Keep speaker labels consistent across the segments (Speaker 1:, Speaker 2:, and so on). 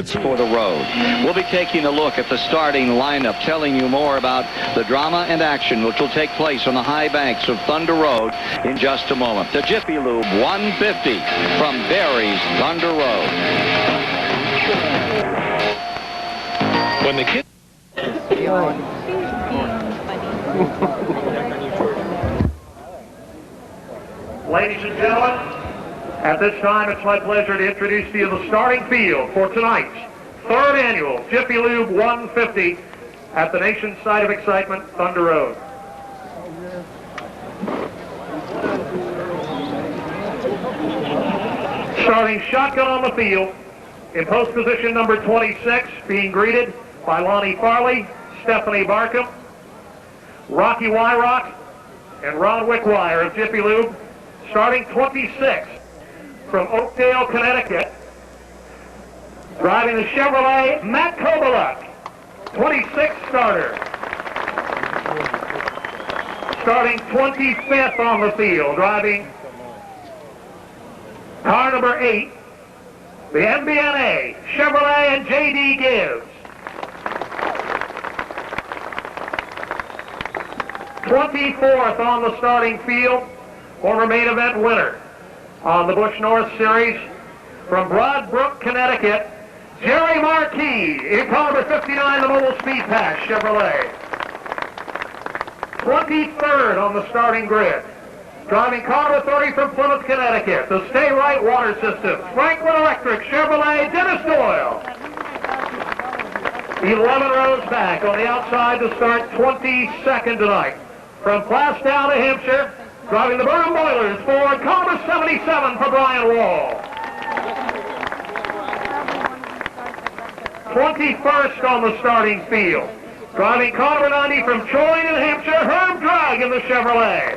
Speaker 1: For the road. We'll be taking a look at the starting lineup, telling you more about the drama and action which will take place on the high banks of Thunder Road in just a moment. The Jiffy Lube 150 from Barre's Thunder Road. When the kid...
Speaker 2: Ladies and gentlemen, at this time, it's my pleasure to introduce to you the starting field for tonight's third annual Jiffy Lube 150 at the nation's site of excitement, Thunder Road. Starting shotgun on the field, in post position number 26, being greeted by Lonnie Farley, Stephanie Barkham, Rocky Wyrock, and Ron Wickwire of Jiffy Lube. Starting 26, from Oakdale, Connecticut, driving the Chevrolet, Matt Kobaluk, 26 starter. Starting 25th on the field, driving car number 8, the MBNA, Chevrolet and J.D. Gibbs. 24th on the starting field, former main event winner on the Busch North Series, from Broadbrook, Connecticut, Jerry Marquis, in car number 59, the Mobile Speed Pass Chevrolet. 23rd on the starting grid, driving car number 30 from Plymouth, Connecticut, the Stay Right Water Systems, Franklin Electric Chevrolet, Dennis Doyle. 11 rows back on the outside to start 22nd tonight. From Plastow, New Hampshire, driving the Burnham Boilers, Ford, car number 77 for Brian Wall. 21st on the starting field, driving car number 90 from Troy, New Hampshire, Herb Drug in the Chevrolet.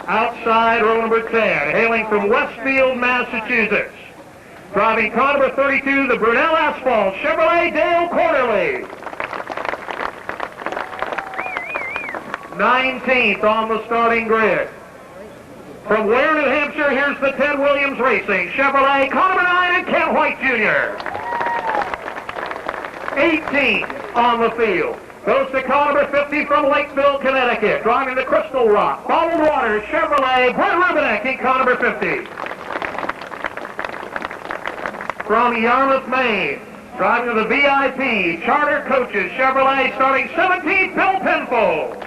Speaker 2: Outside row number 10, hailing from Westfield, Massachusetts, driving car number 32, the Brunel Asphalt Chevrolet, Dale Quarterly. 19th on the starting grid, from Ware, New Hampshire, here's the Ted Williams Racing Chevrolet, car number 9, and Ken White Jr. 18th on the field, goes to car number 50 from Lakeville, Connecticut, driving the Crystal Rock, Bottled Water Chevrolet, Brett Rubinek in car number 50. From Yarmouth, Maine, driving the VIP Charter Coaches Chevrolet, starting 17th, Bill Penfold.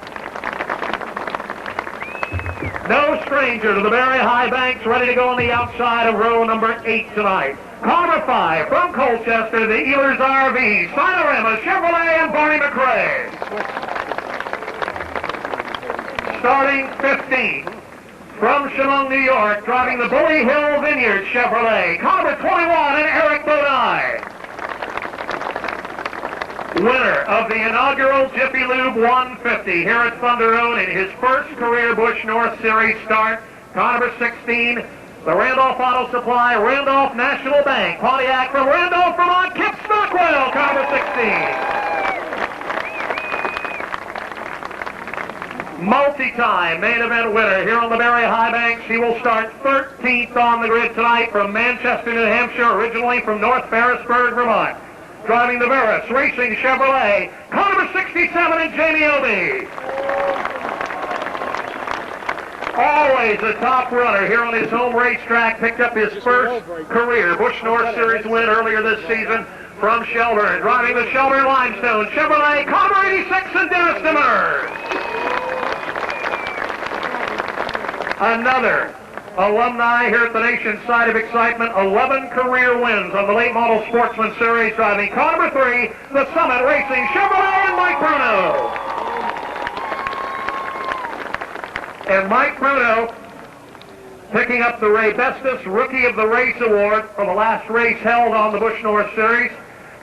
Speaker 2: No stranger to the Barre High Banks, ready to go on the outside of row number 8 tonight. Car number 5 from Colchester, the Ehlers RV, Sinorama Chevrolet, and Barney McRae. Starting 15th from Chemung, New York, driving the Bully Hill Vineyard Chevrolet, car number 21, and Eric Bodine. Winner of the inaugural Jiffy Lube 150 here at Thunder Road in his first career Busch North Series start, car number 16, the Randolph Auto Supply, Randolph National Bank, Pontiac from Randolph, Vermont, Kip Stockwell, car number 16. Multi-time main event winner here on the Barre High Banks. He will start 13th on the grid tonight from Manchester, New Hampshire, originally from North Ferrisburg, Vermont. Driving the Verus Racing Chevrolet, car number 67, and Jamie Obey. Always a top runner here on his home racetrack, picked up his first career Busch North Series win earlier this season from Shelburne. Driving the Shelburne Limestone Chevrolet, car number 86, and Dennis Demers. Another alumni here at the nation's site of excitement, 11 career wins on the late model Sportsman Series, driving car number 3, the Summit Racing Chevrolet, and Mike Bruno. And Mike Bruno picking up the Ray Bestis Rookie of the Race Award for the last race held on the Busch North Series.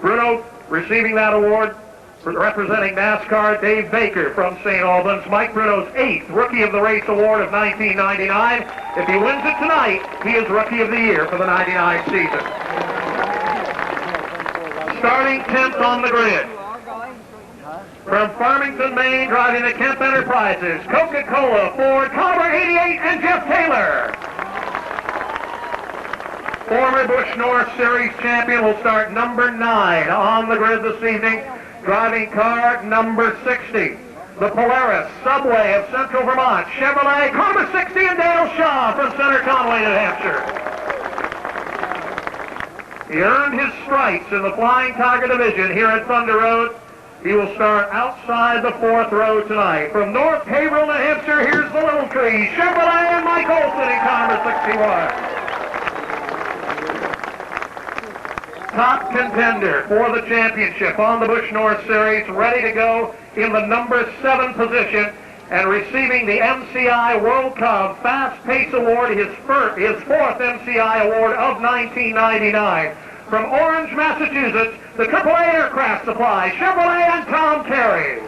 Speaker 2: Bruno receiving that award for representing NASCAR. Dave Baker from St. Albans. Mike Bruno's 8th Rookie of the Race Award of 1999. If he wins it tonight, he is Rookie of the Year for the 99 season. Starting 10th on the grid, from Farmington, Maine, driving the Kemp Enterprises, Coca-Cola, Ford, car number 88, and Jeff Taylor. Former Busch North Series champion will start number 9 on the grid this evening, driving car number 60. The Polaris Subway of Central Vermont, Chevrolet, car number 60, and Dale Shaw from Center Conway, New Hampshire. He earned his stripes in the Flying Tiger Division here at Thunder Road. He will start outside the 4th row tonight. From North Haverhill, New Hampshire, here's the Little Tree, Chevrolet, and Mike Olson in car number 61. Top contender for the championship on the Busch North Series, ready to go in the number 7 position, and receiving the MCI World Cup Fast Pace Award, his 4th MCI award of 1999. From Orange, Massachusetts, the AAA Aircraft Supply, Chevrolet, and Tom Carey.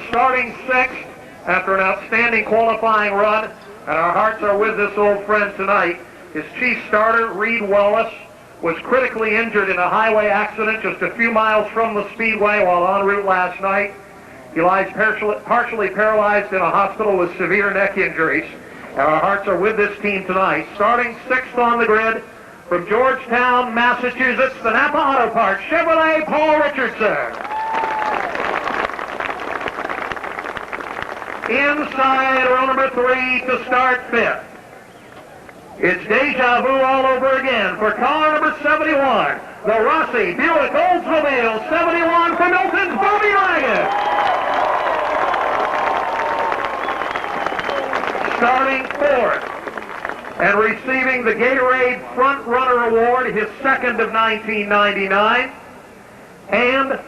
Speaker 2: Starting 6th after an outstanding qualifying run, and our hearts are with this old friend tonight. His chief starter, Reed Wallace, was critically injured in a highway accident just a few miles from the Speedway while en route last night. He lies partially paralyzed in a hospital with severe neck injuries. And our hearts are with this team tonight. Starting 6th on the grid, from Georgetown, Massachusetts, the Napa Auto Parts, Chevrolet, Paul Richardson. Inside row number 3 to start 5th. It's deja vu all over again for car number 71, the Rossi Buick Oldsmobile 71 for Milton's Bobby Laggett. Starting 4th and receiving the Gatorade Front Runner Award, his 2nd of 1999, and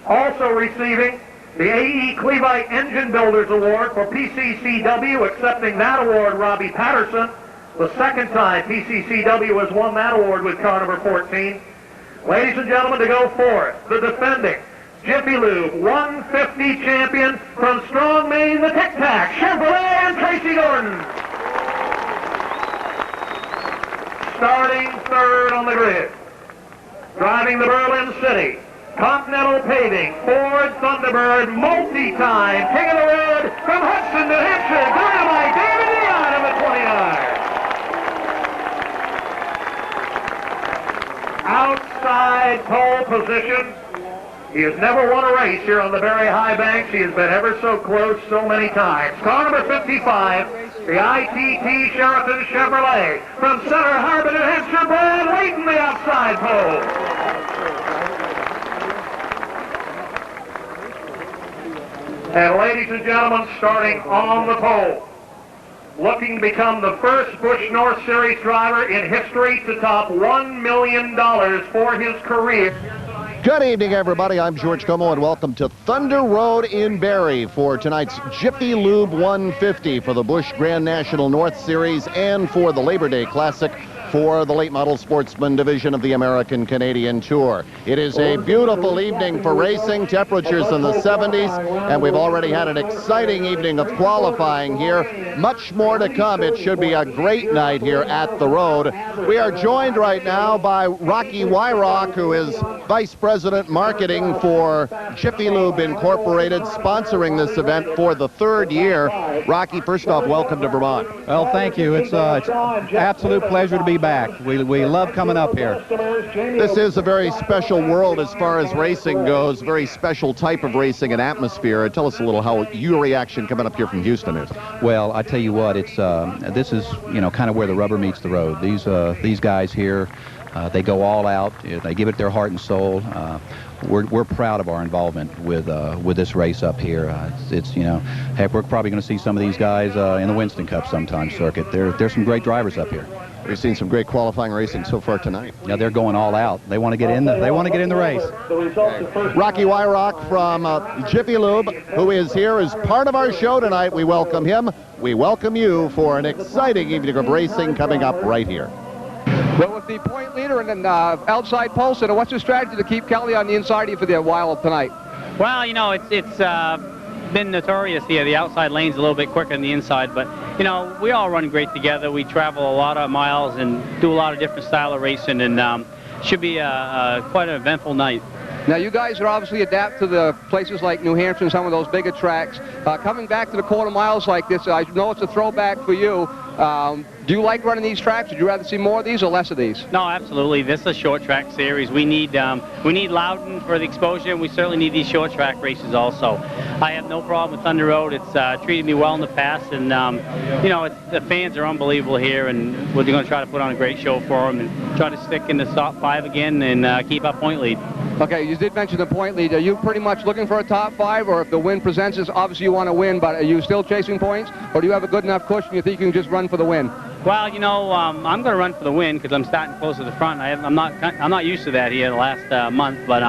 Speaker 2: also receiving the A.E. Clevite Engine Builders Award for PCCW, accepting that award, Robbie Patterson. The 2nd time PCCW has won that award with car number 14. Ladies and gentlemen, to go forth, the defending Jiffy Lube 150 champion from Strong, Maine, the Tic Tac, Chevrolet, and Tracy Gordon. Starting 3rd on the grid, driving the Berlin City, Continental Paving, Ford Thunderbird, multi-time King of the Road from Hudson, New Hampshire, Dynamite David Dion of the 29. Outside pole position. He has never won a race here on the very high banks. He has been ever so close so many times. Car number 55, the ITT Sheraton Chevrolet from Center Harbor, New Hampshire, Brad Layton, the outside pole. And ladies and gentlemen, starting on the pole, looking to become the first Busch North Series driver in history to top $1 million for his career.
Speaker 3: Good evening, everybody. I'm George Como, and welcome to Thunder Road in Barre for tonight's Jiffy Lube 150 for the Busch Grand National North Series and for the Labor Day Classic for the late model sportsman division of the American Canadian Tour. It is a beautiful evening for racing, temperatures in the 70s, and we've already had an exciting evening of qualifying here. Much more to come. It should be a great night here at the road. We are joined right now by Rocky Wyrock, who is Vice President Marketing for Jiffy Lube Incorporated, sponsoring this event for the 3rd year. Rocky, first off, welcome to Vermont.
Speaker 4: Well, thank you. It's an absolute pleasure to be back. We love coming up here.
Speaker 3: This is a very special world as far as racing goes, very special type of racing and atmosphere. Tell us a little how your reaction coming up here from Houston is.
Speaker 4: Well, I tell you what, it's this is, you know, kind of where the rubber meets the road. These guys here, they go all out. They give it their heart and soul. We're proud of our involvement with this race up here. It's you know, heck, we're probably going to see some of these guys in the Winston Cup sometime circuit. There's some great drivers up here.
Speaker 3: We've seen some great qualifying racing so far tonight.
Speaker 4: Yeah, they're going all out. They want to get in. They want to get in the race.
Speaker 3: Rocky Wyrock from Jiffy Lube, who is here as part of our show tonight. We welcome him. We welcome you for an exciting evening of racing coming up right here.
Speaker 5: Well, with the point leader and an outside pole sitter, what's your strategy to keep Kelly on the inside of you for the while tonight?
Speaker 6: Well, you know, it's been notorious here. The outside lane's a little bit quicker than the inside, but, you know, we all run great together. We travel a lot of miles and do a lot of different style of racing, and should be quite an eventful night.
Speaker 5: Now, you guys are obviously adapt to the places like New Hampshire and some of those bigger tracks. Coming back to the quarter miles like this, I know it's a throwback for you. Do you like running these tracks? Would you rather see more of these or less of these?
Speaker 6: No, absolutely. This is a short track series. We need Loudon for the exposure, and we certainly need these short track races also. I have no problem with Thunder Road. It's treated me well in the past, and you know, the fans are unbelievable here, and we're going to try to put on a great show for them and try to stick in the top 5 again and keep our point lead.
Speaker 5: Okay, you did mention the point lead. Are you pretty much looking for a top 5, or if the win presents us, obviously you want to win, but are you still chasing points, or do you have a good enough cushion you think you can just run for the win?
Speaker 6: Well, you know, I'm going to run for the win because I'm starting close to the front. I'm not used to that here the last month, but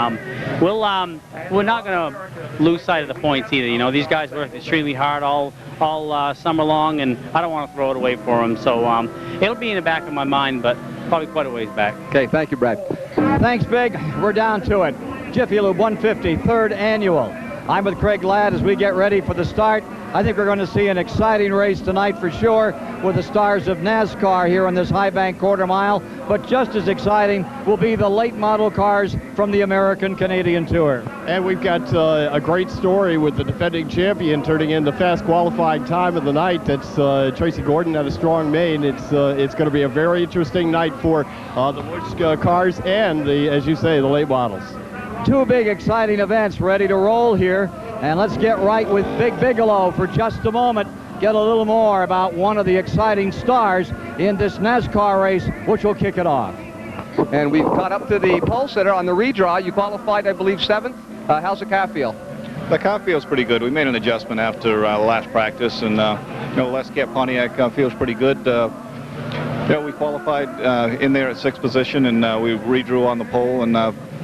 Speaker 6: we're not going to lose sight of the points either. You know, these guys worked extremely hard all summer long, and I don't want to throw it away for them. So it'll be in the back of my mind, but probably quite a ways back.
Speaker 5: Okay, thank you, Brad.
Speaker 7: Thanks, Big. We're down to it. Jiffy Lube 150, 3rd annual. I'm with Craig Ladd as we get ready for the start. I think we're going to see an exciting race tonight for sure with the stars of NASCAR here on this high bank quarter mile. But just as exciting will be the late model cars from the American Canadian Tour.
Speaker 8: And we've got a great story with the defending champion turning in the fast qualifying time of the night. That's Tracy Gordon out of Strong, Maine. It's going to be a very interesting night for the Busch cars and, as you say, the late models.
Speaker 7: 2 big exciting events ready to roll here, and let's get right with Big Bigelow for just a moment. Get a little more about one of the exciting stars in this NASCAR race, which will kick it off.
Speaker 5: And we've caught up to the pole sitter on the redraw. You qualified, I believe, 7th. How's the car feel?
Speaker 9: The car feels pretty good. We made an adjustment after last practice, and you know, Les Cap Pontiac feels pretty good. You know, we qualified in there at 6th position, and we redrew on the pole, and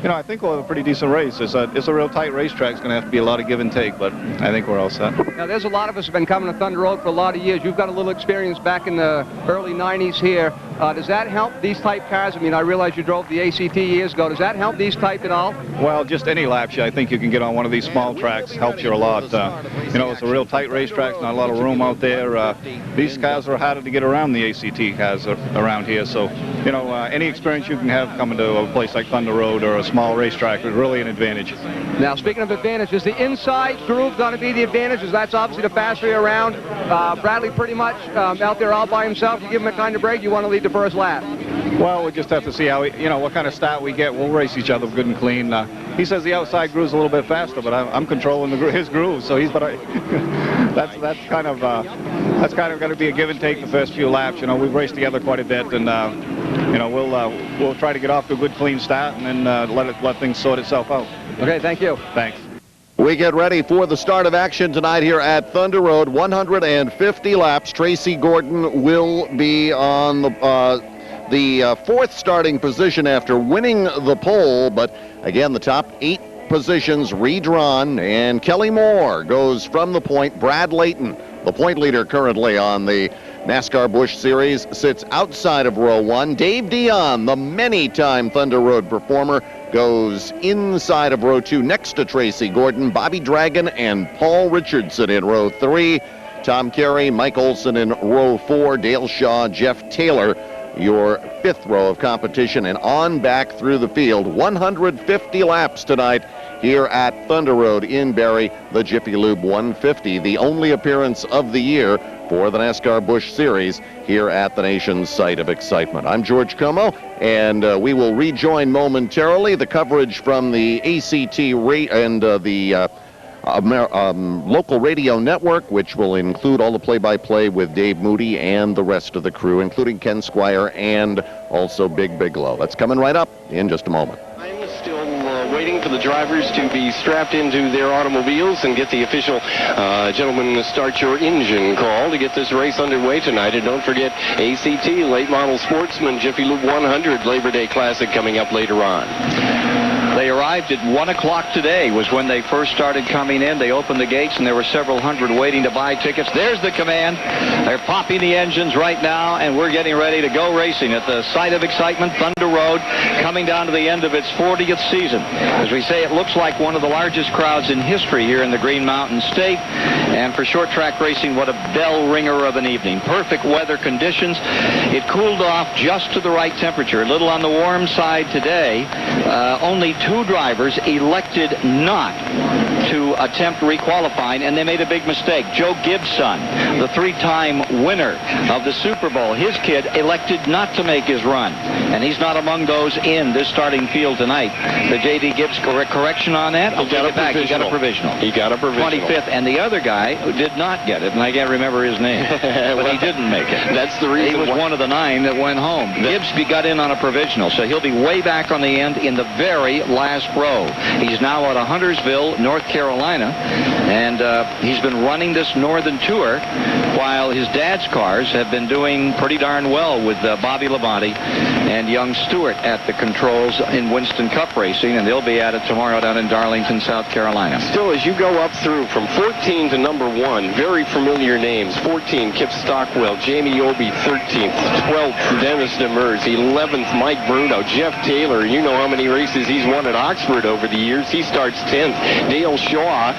Speaker 9: you know, I think we'll have a pretty decent race. It's a real tight racetrack. It's going to have to be a lot of give and take, but I think we're all set.
Speaker 5: Now, there's a lot of us who have been coming to Thunder Road for a lot of years. You've got a little experience back in the early 90s here. Does that help these type cars? I mean, I realize you drove the ACT years ago. Does that help these type at all?
Speaker 9: Well, just any laps I think you can get on one of these small tracks helps you a lot. You know, it's a real tight racetrack. Not a lot of room out there. These cars are harder to get around the ACT cars around here. So, you know, any experience you can have coming to a place like Thunder Road or a small racetrack is really an advantage.
Speaker 5: Now, speaking of advantage, is the inside groove going to be the advantage? Is that's obviously the faster you're around? Bradley pretty much out there all by himself. You give him a kind of break, you want to lead the first lap.
Speaker 9: Well, we just have to see how you know, what kind of start we get. We'll race each other good and clean. He says the outside groove's a little bit faster, but I'm controlling his groove, so that's kind of going to be a give and take the first few laps. You know, we've raced together quite a bit, and you know, we'll try to get off to a good clean start and then let things sort itself out.
Speaker 5: Okay, thank you.
Speaker 9: Thanks.
Speaker 3: We get ready for the start of action tonight here at Thunder Road. 150 laps. Tracy Gordon will be on the 4th starting position after winning the pole, but again, the top 8 positions redrawn, and Kelly Moore goes from the point. Brad Layton, the point leader currently on the NASCAR Busch Series, sits outside of row 1. Dave Dion, the many-time Thunder Road performer, goes inside of row 2 next to Tracy Gordon. Bobby Dragon and Paul Richardson in row 3. Tom Carey, Mike Olson in row 4. Dale Shaw, Jeff Taylor, your 5th row of competition, and on back through the field. 150 laps tonight here at Thunder Road in Barre, the Jiffy Lube 150, the only appearance of the year for the NASCAR Busch Series here at the nation's site of excitement. I'm George Como, and we will rejoin momentarily the coverage from the ACT and the local radio network, which will include all the play-by-play with Dave Moody and the rest of the crew, including Ken Squire and also Big Bigelow. That's coming right up in just a moment.
Speaker 10: I'm still waiting for the drivers to be strapped into their automobiles and get the official gentlemen start your engine call to get this race underway tonight. And don't forget ACT, Late Model Sportsman, Jiffy Lube 100 Labor Day Classic coming up later on.
Speaker 1: They arrived at 1 o'clock today was when they first started coming in. They opened the gates, and there were several hundred waiting to buy tickets. There's the command. They're popping the engines right now, and we're getting ready to go racing at the site of excitement, Thunder Road, coming down to the end of its 40th season. As we say, it looks like one of the largest crowds in history here in the Green Mountain State. And for short track racing, what a bell ringer of an evening. Perfect weather conditions. It cooled off just to the right temperature. A little on the warm side today. Only 2 drivers elected not to attempt requalifying, and they made a big mistake. Joe Gibson, the 3-time winner of the Super Bowl, his kid elected not to make his run, and he's not among those in this starting field tonight. The J.D. Gibbs correction on that? I'll take it back. He got a provisional.
Speaker 10: He got a provisional.
Speaker 1: 25th, and the other guy did not get it, and I can't remember his name, but he didn't make it.
Speaker 10: That's the reason.
Speaker 1: He was one of the 9 that went home. Gibbs got in on a provisional, so he'll be way back on the end in the very last row. He's now at Huntersville, North Carolina, and he's been running this Northern Tour while his dad's cars have been doing pretty darn well with Bobby Labonte and young Stewart at the controls in Winston Cup racing, and they'll be at it tomorrow down in Darlington, South Carolina.
Speaker 10: Still, as you go up through from 14 to number 1, very familiar names. 14, Kip Stockwell. Jamie Obey, 13th. 12th, Dennis Demers. 11th, Mike Bruno. Jeff Taylor, you know how many races he's won at Oxford over the years. He starts 10th. Dale Shaw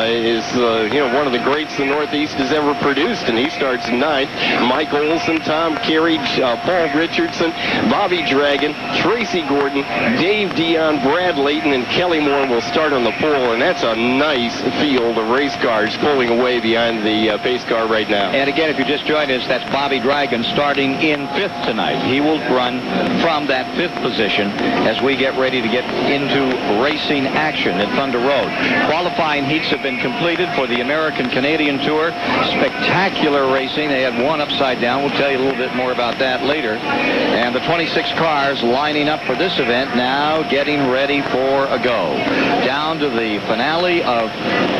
Speaker 10: is one of the greats the Northeast has ever produced, and he starts 9th. Mike Olson, Tom Carey, Paul Richardson, Bobby Dragon, Tracy Gordon, Dave Dion, Brad Layton, and Kelly Moore will start on the pole, and that's a nice field of race cars pulling away behind the pace car right now.
Speaker 1: And again, if you just joined us, that's Bobby Dragon starting in 5th tonight. He will run from that 5th position as we get ready to get into racing action at Thunder Road. Qualifying heats have been completed for the American-Canadian Tour. Spectacular racing. They had one upside down. We'll tell you a little bit more about that later. And the 26 cars lining up for this event now getting ready for a go. Down to the finale of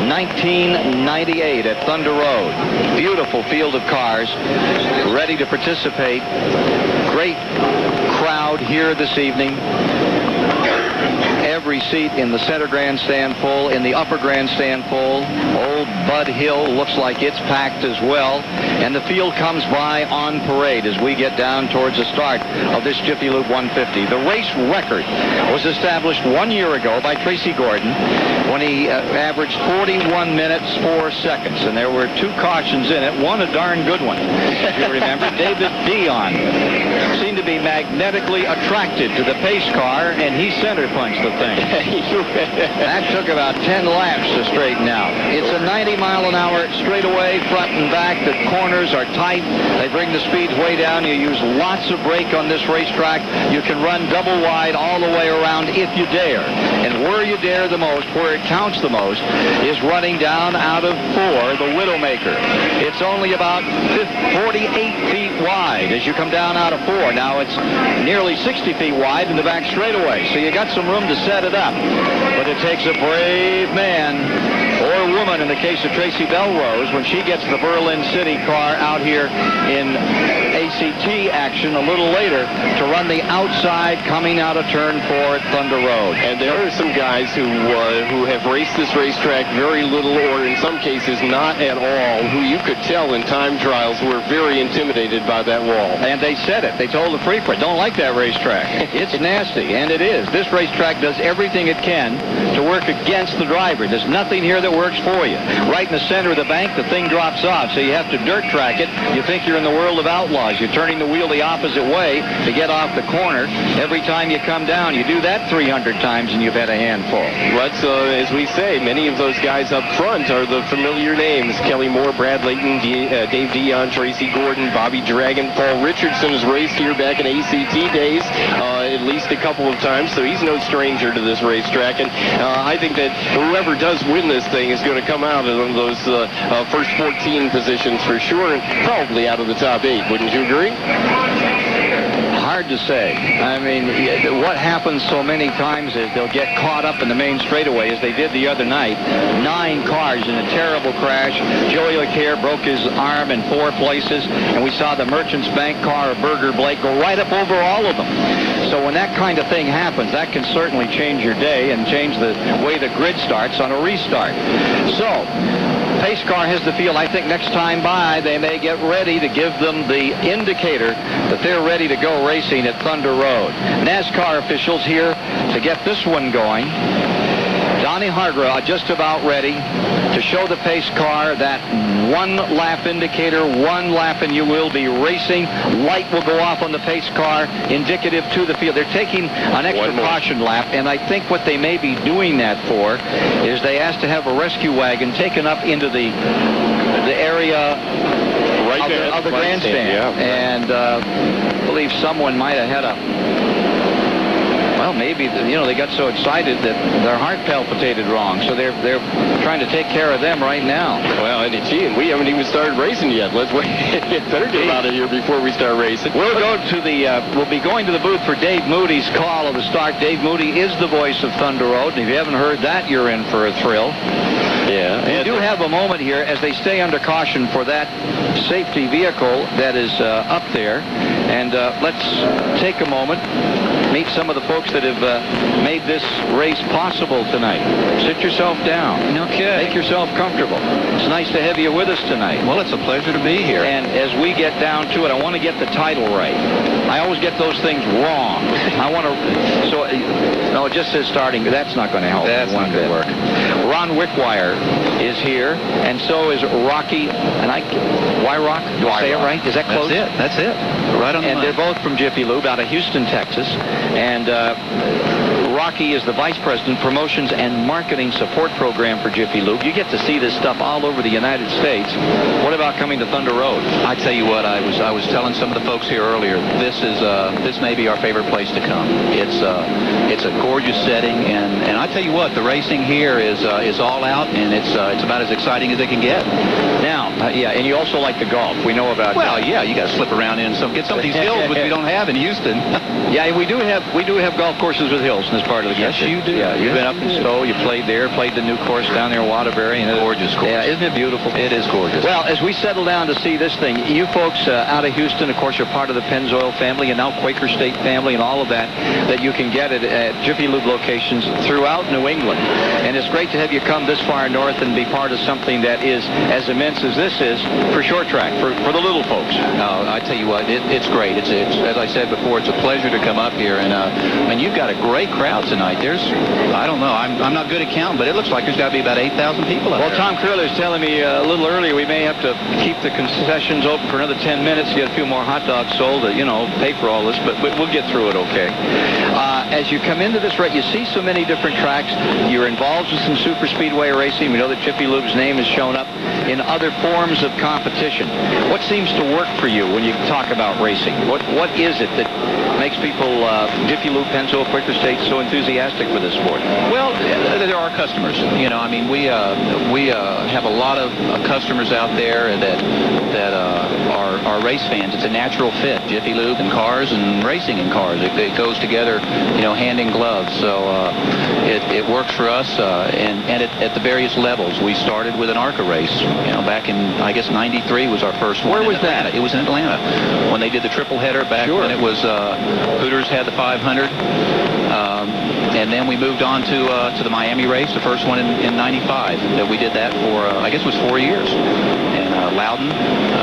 Speaker 1: 1998 at Thunder Road. Beautiful field of cars ready to participate. Great crowd here this evening. Every seat in the center grandstand full, in the upper grandstand full. Old Bud Hill looks like it's packed as well. And the field comes by on parade as we get down towards the start of this Jiffy Lube 150. The race record was established 1 year ago by Tracy Gordon when he averaged 41 minutes, 4 seconds. And there were 2 cautions in it, one a darn good one. If you remember, David Dion seemed to be magnetically attracted to the pace car, and he center punched the thing. That took about 10 laps to straighten out. It's a 90-mile-an-hour straightaway, front and back. The corners are tight. They bring the speeds way down. You use lots of brake on this racetrack. You can run double wide all the way around if you dare. And where you dare the most, where it counts the most, is running down out of 4, the Widowmaker. It's only about 48 feet wide as you come down out of 4. Now it's nearly 60 feet wide in the back straightaway, so you got some room to set it up. But it takes a brave man or woman, in the case of Tracy Belrose, when she gets the Berlin City car out here in ACT action a little later, to run the outside coming out of turn 4 at Thunder Road.
Speaker 10: And there are some guys who have raced this racetrack very little, or in some cases not at all, who you could tell in time trials were very intimidated by that wall.
Speaker 1: And they said it. They told the frequent, don't like that racetrack. It's nasty, and it is. This racetrack does everything it can to work against the driver. There's nothing here that works for you. Right in the center of the bank, the thing drops off, so you have to dirt track it. You think you're in the world of outlaws. You're turning the wheel the opposite way to get off the corner. Every time you come down, you do that 300 times and you've had a handful.
Speaker 10: But as we say, many of those guys up front are the familiar names. Kelly Moore, Brad Layton, Dave Dion, Tracy Gordon, Bobby Dragon. Paul Richardson has raced here back in ACT days at least a couple of times, so he's no stranger to this racetrack. And I think that whoever does win this thing is going to come out of those first 14 positions for sure, and probably out of the top 8. Wouldn't you agree?
Speaker 1: Hard to say. I mean, what happens so many times is they'll get caught up in the main straightaway, as they did the other night. 9 cars in a terrible crash. Joey Lacaire broke his arm in 4 places, and we saw the Merchants Bank car of Berger Blake go right up over all of them. So when that kind of thing happens, that can certainly change your day and change the way the grid starts on a restart. So pace car has the field. I think next time by, they may get ready to give them the indicator that they're ready to go racing at Thunder Road. NASCAR officials here to get this one going. Don Ronnie Hargrove just about ready to show the pace car that 1 lap indicator, 1 lap, and you will be racing. Light will go off on the pace car, indicative to the field. They're taking an extra caution lap, and I think what they may be doing that for is they asked to have a rescue wagon taken up into the area of the grandstand.
Speaker 10: Yeah.
Speaker 1: And I believe someone might have had well, maybe, they got so excited that their heart palpitated wrong. So they're trying to take care of them right now.
Speaker 10: Well, and we haven't even started racing yet. Let's wait. Better get out of here before we start racing.
Speaker 1: We'll be going to the booth for Dave Moody's call of the start. Dave Moody is the voice of Thunder Road, and if you haven't heard that, you're in for a thrill.
Speaker 10: Yeah.
Speaker 1: We do have a moment here as they stay under caution for that safety vehicle that is up there. And let's take a moment, meet some of the folks that have made this race possible tonight. Sit yourself down.
Speaker 4: Okay.
Speaker 1: Make yourself comfortable. It's nice to have you with us tonight.
Speaker 4: Well, it's a pleasure to be here.
Speaker 1: And as we get down to it, I want to get the title right. I always get those things wrong. I want to... So, no, it just says starting. That's not going to help.
Speaker 4: That's not going to work.
Speaker 1: Ron Wickwire is here, and so is Rocky. And Wyrock? Do I say it right? Is that close?
Speaker 4: That's it. Right on the
Speaker 1: And
Speaker 4: money.
Speaker 1: they're both from Jiffy Lube out of Houston, Texas. And Rocky is the Vice President, Promotions and Marketing Support Program for Jiffy Lube. You get to see this stuff all over the United States. What about coming to Thunder Road?
Speaker 4: I tell you what, I was telling some of the folks here earlier, this may be our favorite place to come. It's a gorgeous setting, and I tell you what, the racing here is all out, and it's about as exciting as it can get.
Speaker 1: Now, yeah, and you also like the golf. We know about
Speaker 4: Well, yeah, you got to slip around in get some of these hills, which we don't have in Houston.
Speaker 1: Yeah, we do have golf courses with hills in this part of the country.
Speaker 4: Yes, you do.
Speaker 1: Yeah, you've been up in Stowe. You played there. Played the new course down there in Waterbury. And
Speaker 4: gorgeous course.
Speaker 1: Yeah, isn't it beautiful?
Speaker 4: It is gorgeous.
Speaker 1: Well, as we settle down to see this thing, you folks out of Houston, of course, are part of the Pennzoil family and now Quaker State family and all of that you can get at Jiffy Lube locations throughout New England. And it's great to have you come this far north and be part of something that is as immense as this is for short track, for the little folks.
Speaker 4: I tell you what, it's great. It's as I said before, it's a pleasure to come up here, and you've got a great crowd tonight. There's, I don't know, I'm not good at counting, but it looks like there's got to be about 8,000 people up there.
Speaker 1: Well, Tom Curler's telling me a little earlier we may have to keep the concessions open for another 10 minutes, get a few more hot dogs sold to, pay for all this, but we'll get through it okay. As you come into this race, you see so many different tracks. You're involved with some super speedway racing. We know that Jiffy Lube's name has shown up in other forms of competition. What seems to work for you when you talk about racing? What is it that makes people, Jiffy Lube, Pennzoil, Quaker State, so enthusiastic for this sport?
Speaker 4: Well, there are customers. I mean, we have a lot of customers out there that are race fans. It's a natural fit. Jiffy Lube and cars and racing in cars. It goes together, hand in glove. So it works for us. And at the various levels, we started with an ARCA race. Back in, I guess, '93 was our first one.
Speaker 1: Where was that?
Speaker 4: It was in Atlanta when they did the triple header back when it was Hooters had the 500. And then we moved on to the Miami race, the first one in '95. That we did that for, I guess it was 4 years. And Loudon,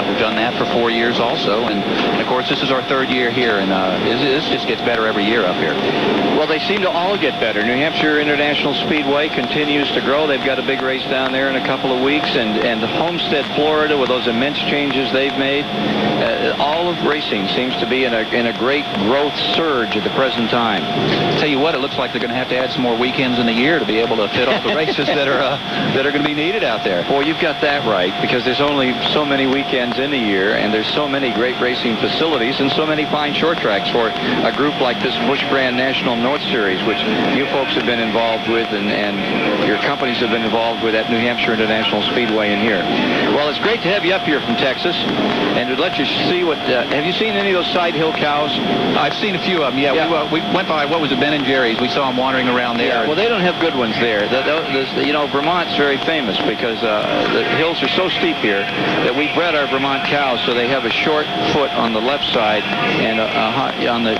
Speaker 4: we've done that for 4 years also. And of course, this is our third year here, and this just gets better every year up here.
Speaker 1: Well, they seem to all get better. New Hampshire International Speedway continues to grow. They've got a big race down there in a couple of weeks, and Homestead, Florida, with those immense changes they've made, all of racing seems to be in a great growth surge at the present time.
Speaker 4: Tell you what, it looks like they're going to have to add some more weekends in the year to be able to fit all the races that are going to be needed out there.
Speaker 1: Boy, you've got that right, because there's only so many weekends in a year, and there's so many great racing facilities and so many fine short tracks for a group like this Busch Grand National North Series, which you folks have been involved with and your companies have been involved with at New Hampshire International Speedway in here. Well, it's great to have you up here from Texas, and to let you see what, have you seen any of those side hill cows?
Speaker 4: I've seen a few of them, yeah. We went by, what was it, Ben and Jerry's. We saw them wandering around there.
Speaker 1: Yeah, well, they don't have good ones there. Vermont's very famous because the hills are so steep here that we bred our Vermont cows so they have a short foot on the left side and on the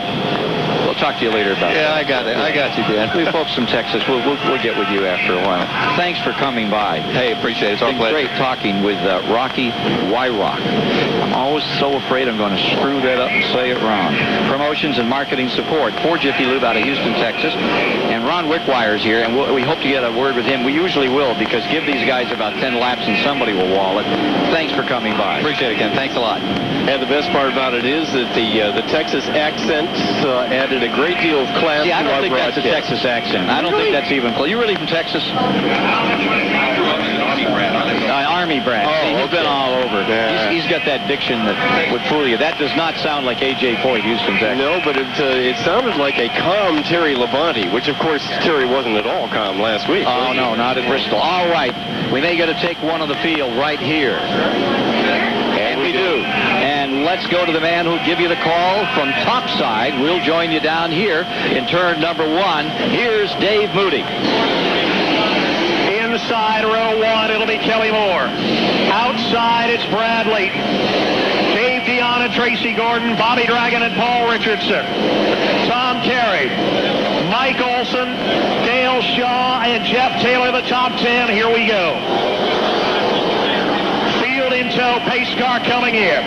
Speaker 1: We'll talk to you later about that.
Speaker 9: Yeah, I got it. I got you, Dan.
Speaker 1: We folks from Texas, we'll get with you after a while. Thanks for coming by.
Speaker 9: Hey, appreciate it. It's our
Speaker 1: been
Speaker 9: pleasure.
Speaker 1: great talking with Rocky Wyrock. I'm always so afraid I'm going to screw that up and say it wrong. Promotions and marketing support for Jiffy Lube out of Houston, Texas. And Ron Wickwire's here, and we hope to get a word with him. We usually will, because give these guys about 10 laps and somebody will wall it. Thanks for coming by.
Speaker 9: Appreciate it, Ken. Thanks a lot.
Speaker 10: And the best part about it is that the Texas accent added a great deal of class
Speaker 1: Yeah, I
Speaker 10: to
Speaker 1: don't
Speaker 10: our
Speaker 1: think that's a
Speaker 10: broadcast.
Speaker 1: Texas accent. I don't think that's even close. You really from Texas? Army brat.
Speaker 10: Oh,
Speaker 1: See, he's been all over.
Speaker 10: Yeah.
Speaker 1: He's got that diction that would fool you. That does not sound like A.J. Foyt, Houston, Texas.
Speaker 10: No, but it sounded like a calm Terry Labonte, which, of course, Terry wasn't at all calm last week.
Speaker 1: Oh, no, not at Bristol. All right. We may get to take one of the field right here. And we do. And let's go to the man who'll give you the call from topside. We'll join you down here in turn number 1. Here's Dave Moody.
Speaker 2: Inside row 1, it'll be Kelly Moore. Outside, it's Brad Layton. Dave Dion and Tracy Gordon, Bobby Dragon and Paul Richardson. Tom Carey, Mike Olson, Dale Shaw, and Jeff Taylor, the top 10. Here we go. Field in tow, pace car coming in.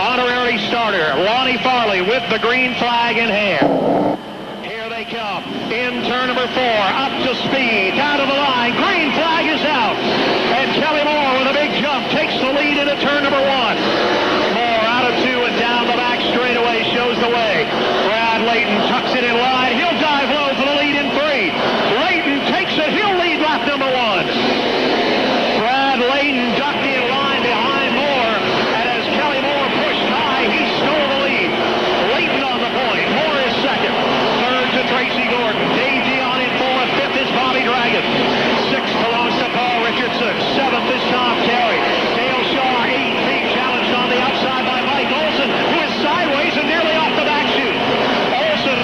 Speaker 2: Honorary starter, Lonnie Farley with the green flag in hand. Here they come. In turn number 4, up to speed, down to the line. Green flag is out. And Kelly Moore with a big jump takes the lead into turn number 1. Moore out of 2 and down the back straightaway shows the way. Brad Layton tucks it in line. He'll dive low for the lead in 3. Layton takes it. He'll lead lap number 1. Brad Layton ducked in line behind Moore. And as Kelly Moore pushed high, he stole the lead. Layton on the point. Moore is second. Third to Tracy Gordon. Dave Dion in 4th. 5th is Bobby Dragon. 6th belongs to Paul Richardson. 7th is Tom Carey. Dale Shaw, 8th, being challenged on the outside by Mike Olson, who is sideways and nearly off the back chute. Olson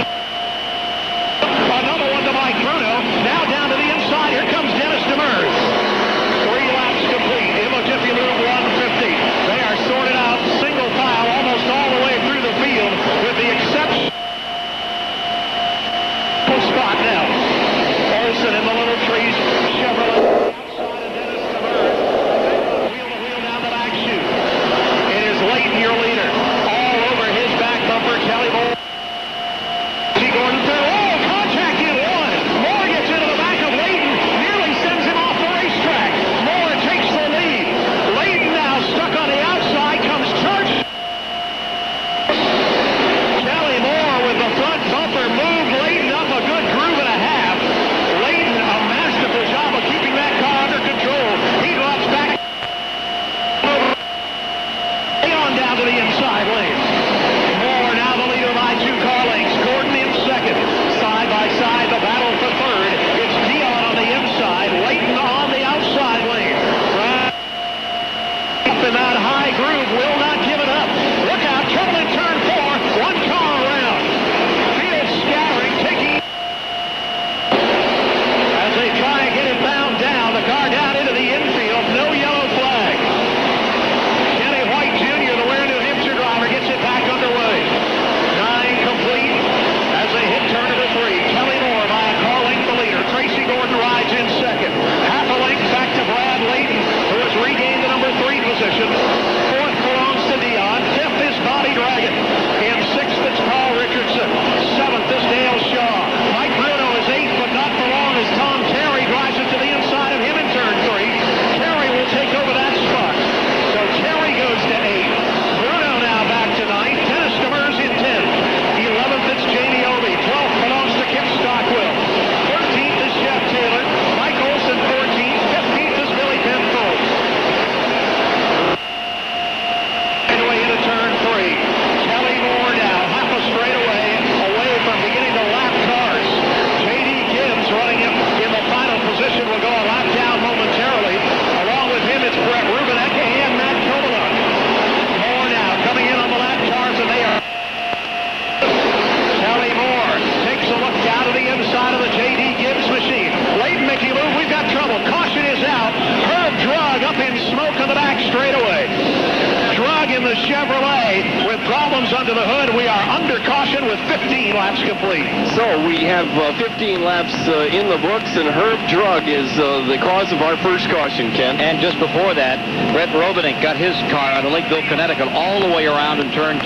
Speaker 2: problems under the hood. We are under caution with 15 laps complete.
Speaker 10: So we have 15 laps in the books, and Herb Drug is the cause of our first caution, Ken.
Speaker 1: And just before that, Brett Robinek got his car out of Lakeville, Connecticut, all the way around in turn 2.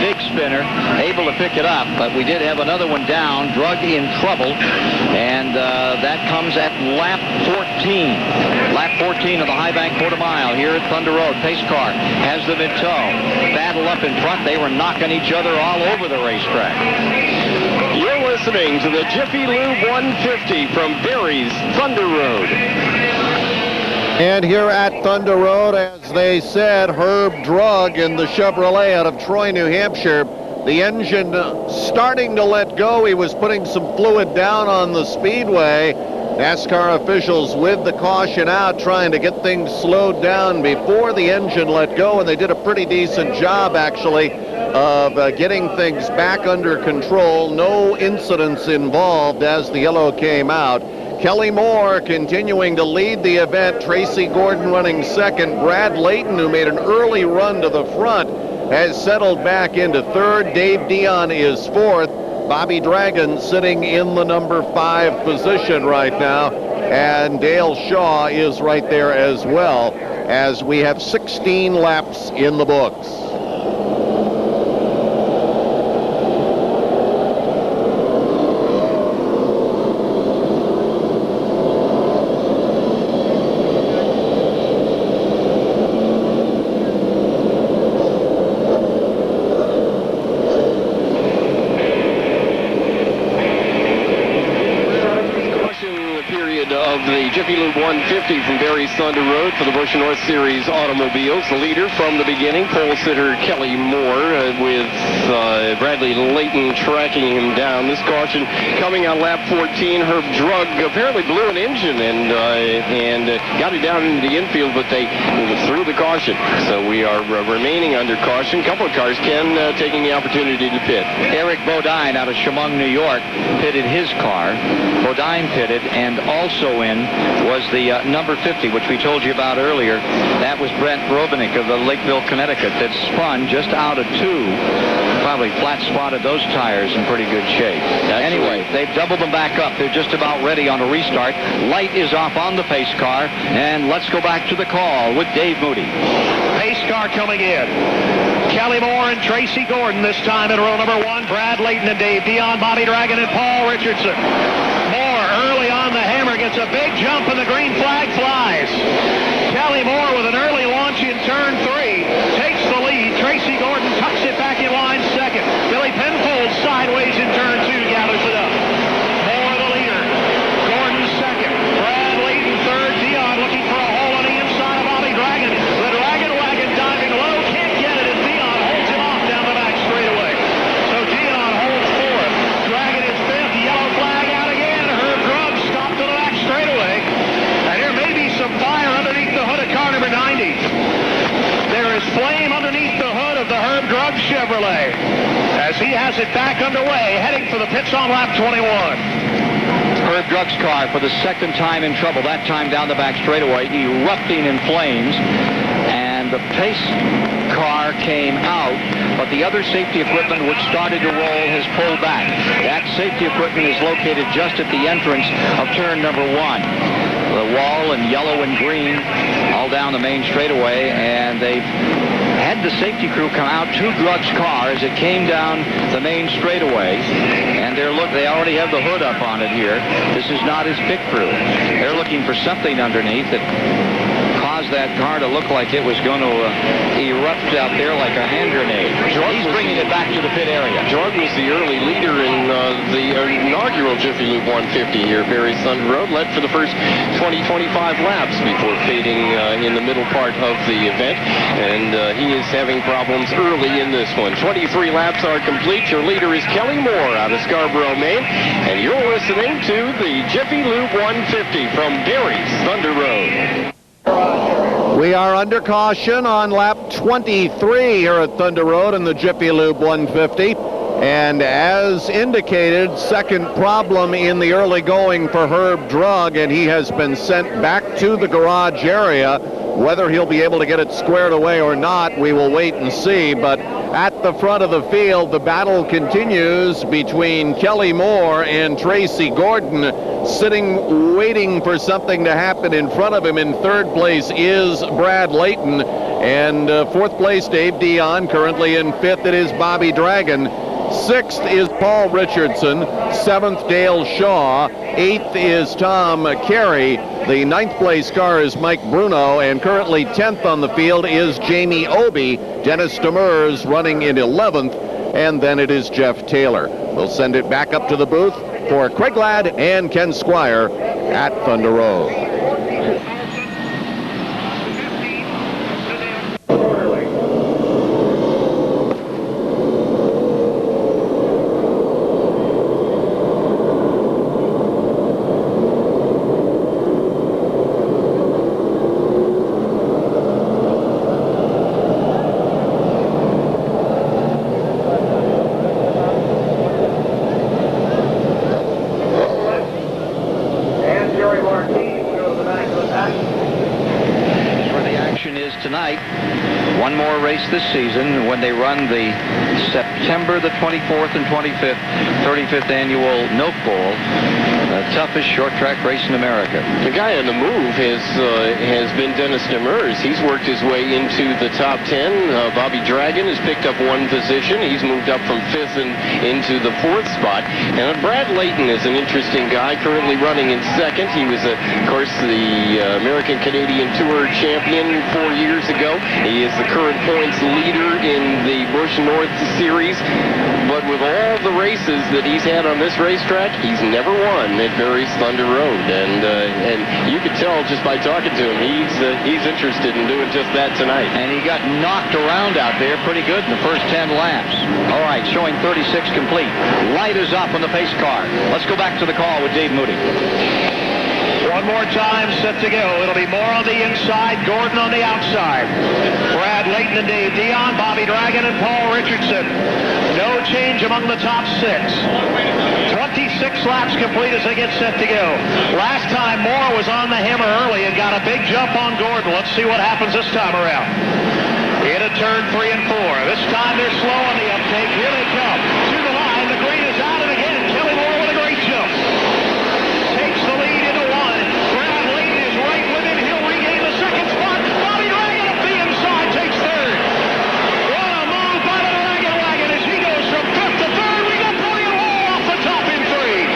Speaker 1: Big spinner, able to pick it up, but we did have another one down, Drug in trouble, and that comes at lap 14. Lap 14 of the High Bank quarter mile here at Thunder Road. Pace car has them in tow. Battle up in front. They were knocking each other all over the racetrack.
Speaker 10: You're listening to the Jiffy Lube 150 from Barry's Thunder Road.
Speaker 3: And here at Thunder Road, as they said, Herb Drug in the Chevrolet out of Troy, New Hampshire. The engine starting to let go. He was putting some fluid down on the speedway. NASCAR officials with the caution out, trying to get things slowed down before the engine let go, and they did a pretty decent job, actually, of getting things back under control. No incidents involved as the yellow came out. Kelly Moore continuing to lead the event. Tracy Gordon running second. Brad Layton, who made an early run to the front, has settled back into third. Dave Dion is fourth. Bobby Dragon sitting in the number 5 position right now. And Dale Shaw is right there as well, as we have 16 laps in the books.
Speaker 10: Jiffy Lube 150 from Barry's Thunder Road for the Busch North Series automobiles. The leader from the beginning, pole sitter Kelly Moore, with Bradley Layton tracking him down. This caution coming on lap 14. Herb Drug apparently blew an engine and got it down into the infield, but they threw the caution. So we are remaining under caution. A couple of cars, Ken, taking the opportunity to pit.
Speaker 1: Eric Bodine out of Chemung, New York, pitted his car. Bodine pitted, and also in was the number 50, which we told you about earlier. That was Brent Robinek of Lakeville, Connecticut, that spun just out of 2. Probably flat spotted those tires in pretty good shape. Anyway, they've doubled them back up. They're just about ready on a restart. Light is off on the pace car, and let's go back to the call with Dave Moody.
Speaker 2: Pace car coming in. Kelly Moore and Tracy Gordon this time in row number 1. Brad Layton and Dave Dion, Bobby Dragon and Paul Richardson. Moore early on the hammer, gets a big jump, and the green flag flies. Kelly Moore with an early launch in turn 3 takes the lead. Tracy Gordon tucks it back in line second. Billy Penfold sideways in turn 2 gathers it up. Moore the leader. Gordon second. Brad Layton third. Dion looking for a hole on the inside of Bobby Dragon. The Dragon wagon diving low, can't get it, and Dion holds him off down the back straightaway. So Dion holds fourth. Dragon is fifth. Yellow flag out again. Herb Drug stopped to the back straightaway. And there may be some fire underneath the hood of car number 90. There is flame underneath the hood of the Herb Drug Chevrolet as he has it back underway, heading for the pits on lap 21.
Speaker 1: Herb Drug's car for the second time in trouble, that time down the back straightaway, erupting in flames. And the pace car came out, but the other safety equipment which started to roll has pulled back. That safety equipment is located just at the entrance of turn number 1. The wall in yellow and green all down the main straightaway, and they've had the safety crew come out to Drug's car as it came down the main straightaway, and they already have the hood up on it here. This is not his pit crew. They're looking for something underneath that caused that car to look like it was going to erupt out there like a hand grenade. He's bringing it back to the pit area.
Speaker 10: Jordan was the early leader in the inaugural Jiffy Lube 150 here at Barry's Thunder Road. Led for the first 20-25 laps before fading in the middle part of the event. And he is having problems early in this one. 23 laps are complete. Your leader is Kelly Moore out of Scarborough, Maine. And you're listening to the Jiffy Lube 150 from Barry's Thunder Road.
Speaker 3: We are under caution on lap 23 here at Thunder Road in the Jiffy Lube 150. And as indicated, second problem in the early going for Herb Drug, and he has been sent back to the garage area. Whether he'll be able to get it squared away or not, we will wait and see. But at the front of the field, the battle continues between Kelly Moore and Tracy Gordon, sitting waiting for something to happen in front of him. In third place is Brad Layton, and fourth place Dave Dion. Currently in fifth it is Bobby Dragon. Sixth is Paul Richardson. Seventh, Dale Shaw. Eighth is Tom Carey. The ninth place car is Mike Bruno, and currently 10th on the field is Jamie Obie. Dennis Demers running in 11th, and then it is Jeff Taylor. We'll send it back up to the booth for Craig Ladd and Ken Squire at Thunder Road.
Speaker 1: This season when they run the September the 24th and 25th 35th annual Milk Bowl, the toughest short track race in America.
Speaker 10: The guy on the move has been Dennis Demers. He's worked his way into the top 10. Bobby Dragon has picked up one position. He's moved up from 5th and into the 4th spot. And Brad Layton is an interesting guy, currently running in 2nd. He was, of course, the American-Canadian Tour champion 4 years ago. He is the current points leader in the Busch North Series. But with all the races that he's had on this racetrack, he's never won at Barry's Thunder Road. And you could tell just by talking to him, he's interested in doing just that tonight.
Speaker 1: And he got knocked around out there pretty good in the first 10 laps. All right, showing 36 complete. Light is up on the pace car. Let's go back to the call with Dave Moody.
Speaker 2: One more time, set to go. It'll be Moore on the inside, Gordon on the outside. Brad Layton and Dave Dion, Bobby Dragon and Paul Richardson. No change among the top 6. 26 laps complete as they get set to go. Last time Moore was on the hammer early and got a big jump on Gordon. Let's see what happens this time around. Into turn 3 and 4. This time they're slow on the uptake. Here they come. To the line, the green is out, and again, Kelly Moore with a great jump. Takes the lead into 1. Brad Layton is right with him. He'll regain the 2nd spot. Bobby Dragon up the inside takes 3rd. What a move by the Dragon Wagon as he goes from 5th to 3rd. We got Brian Wall off the top in 3.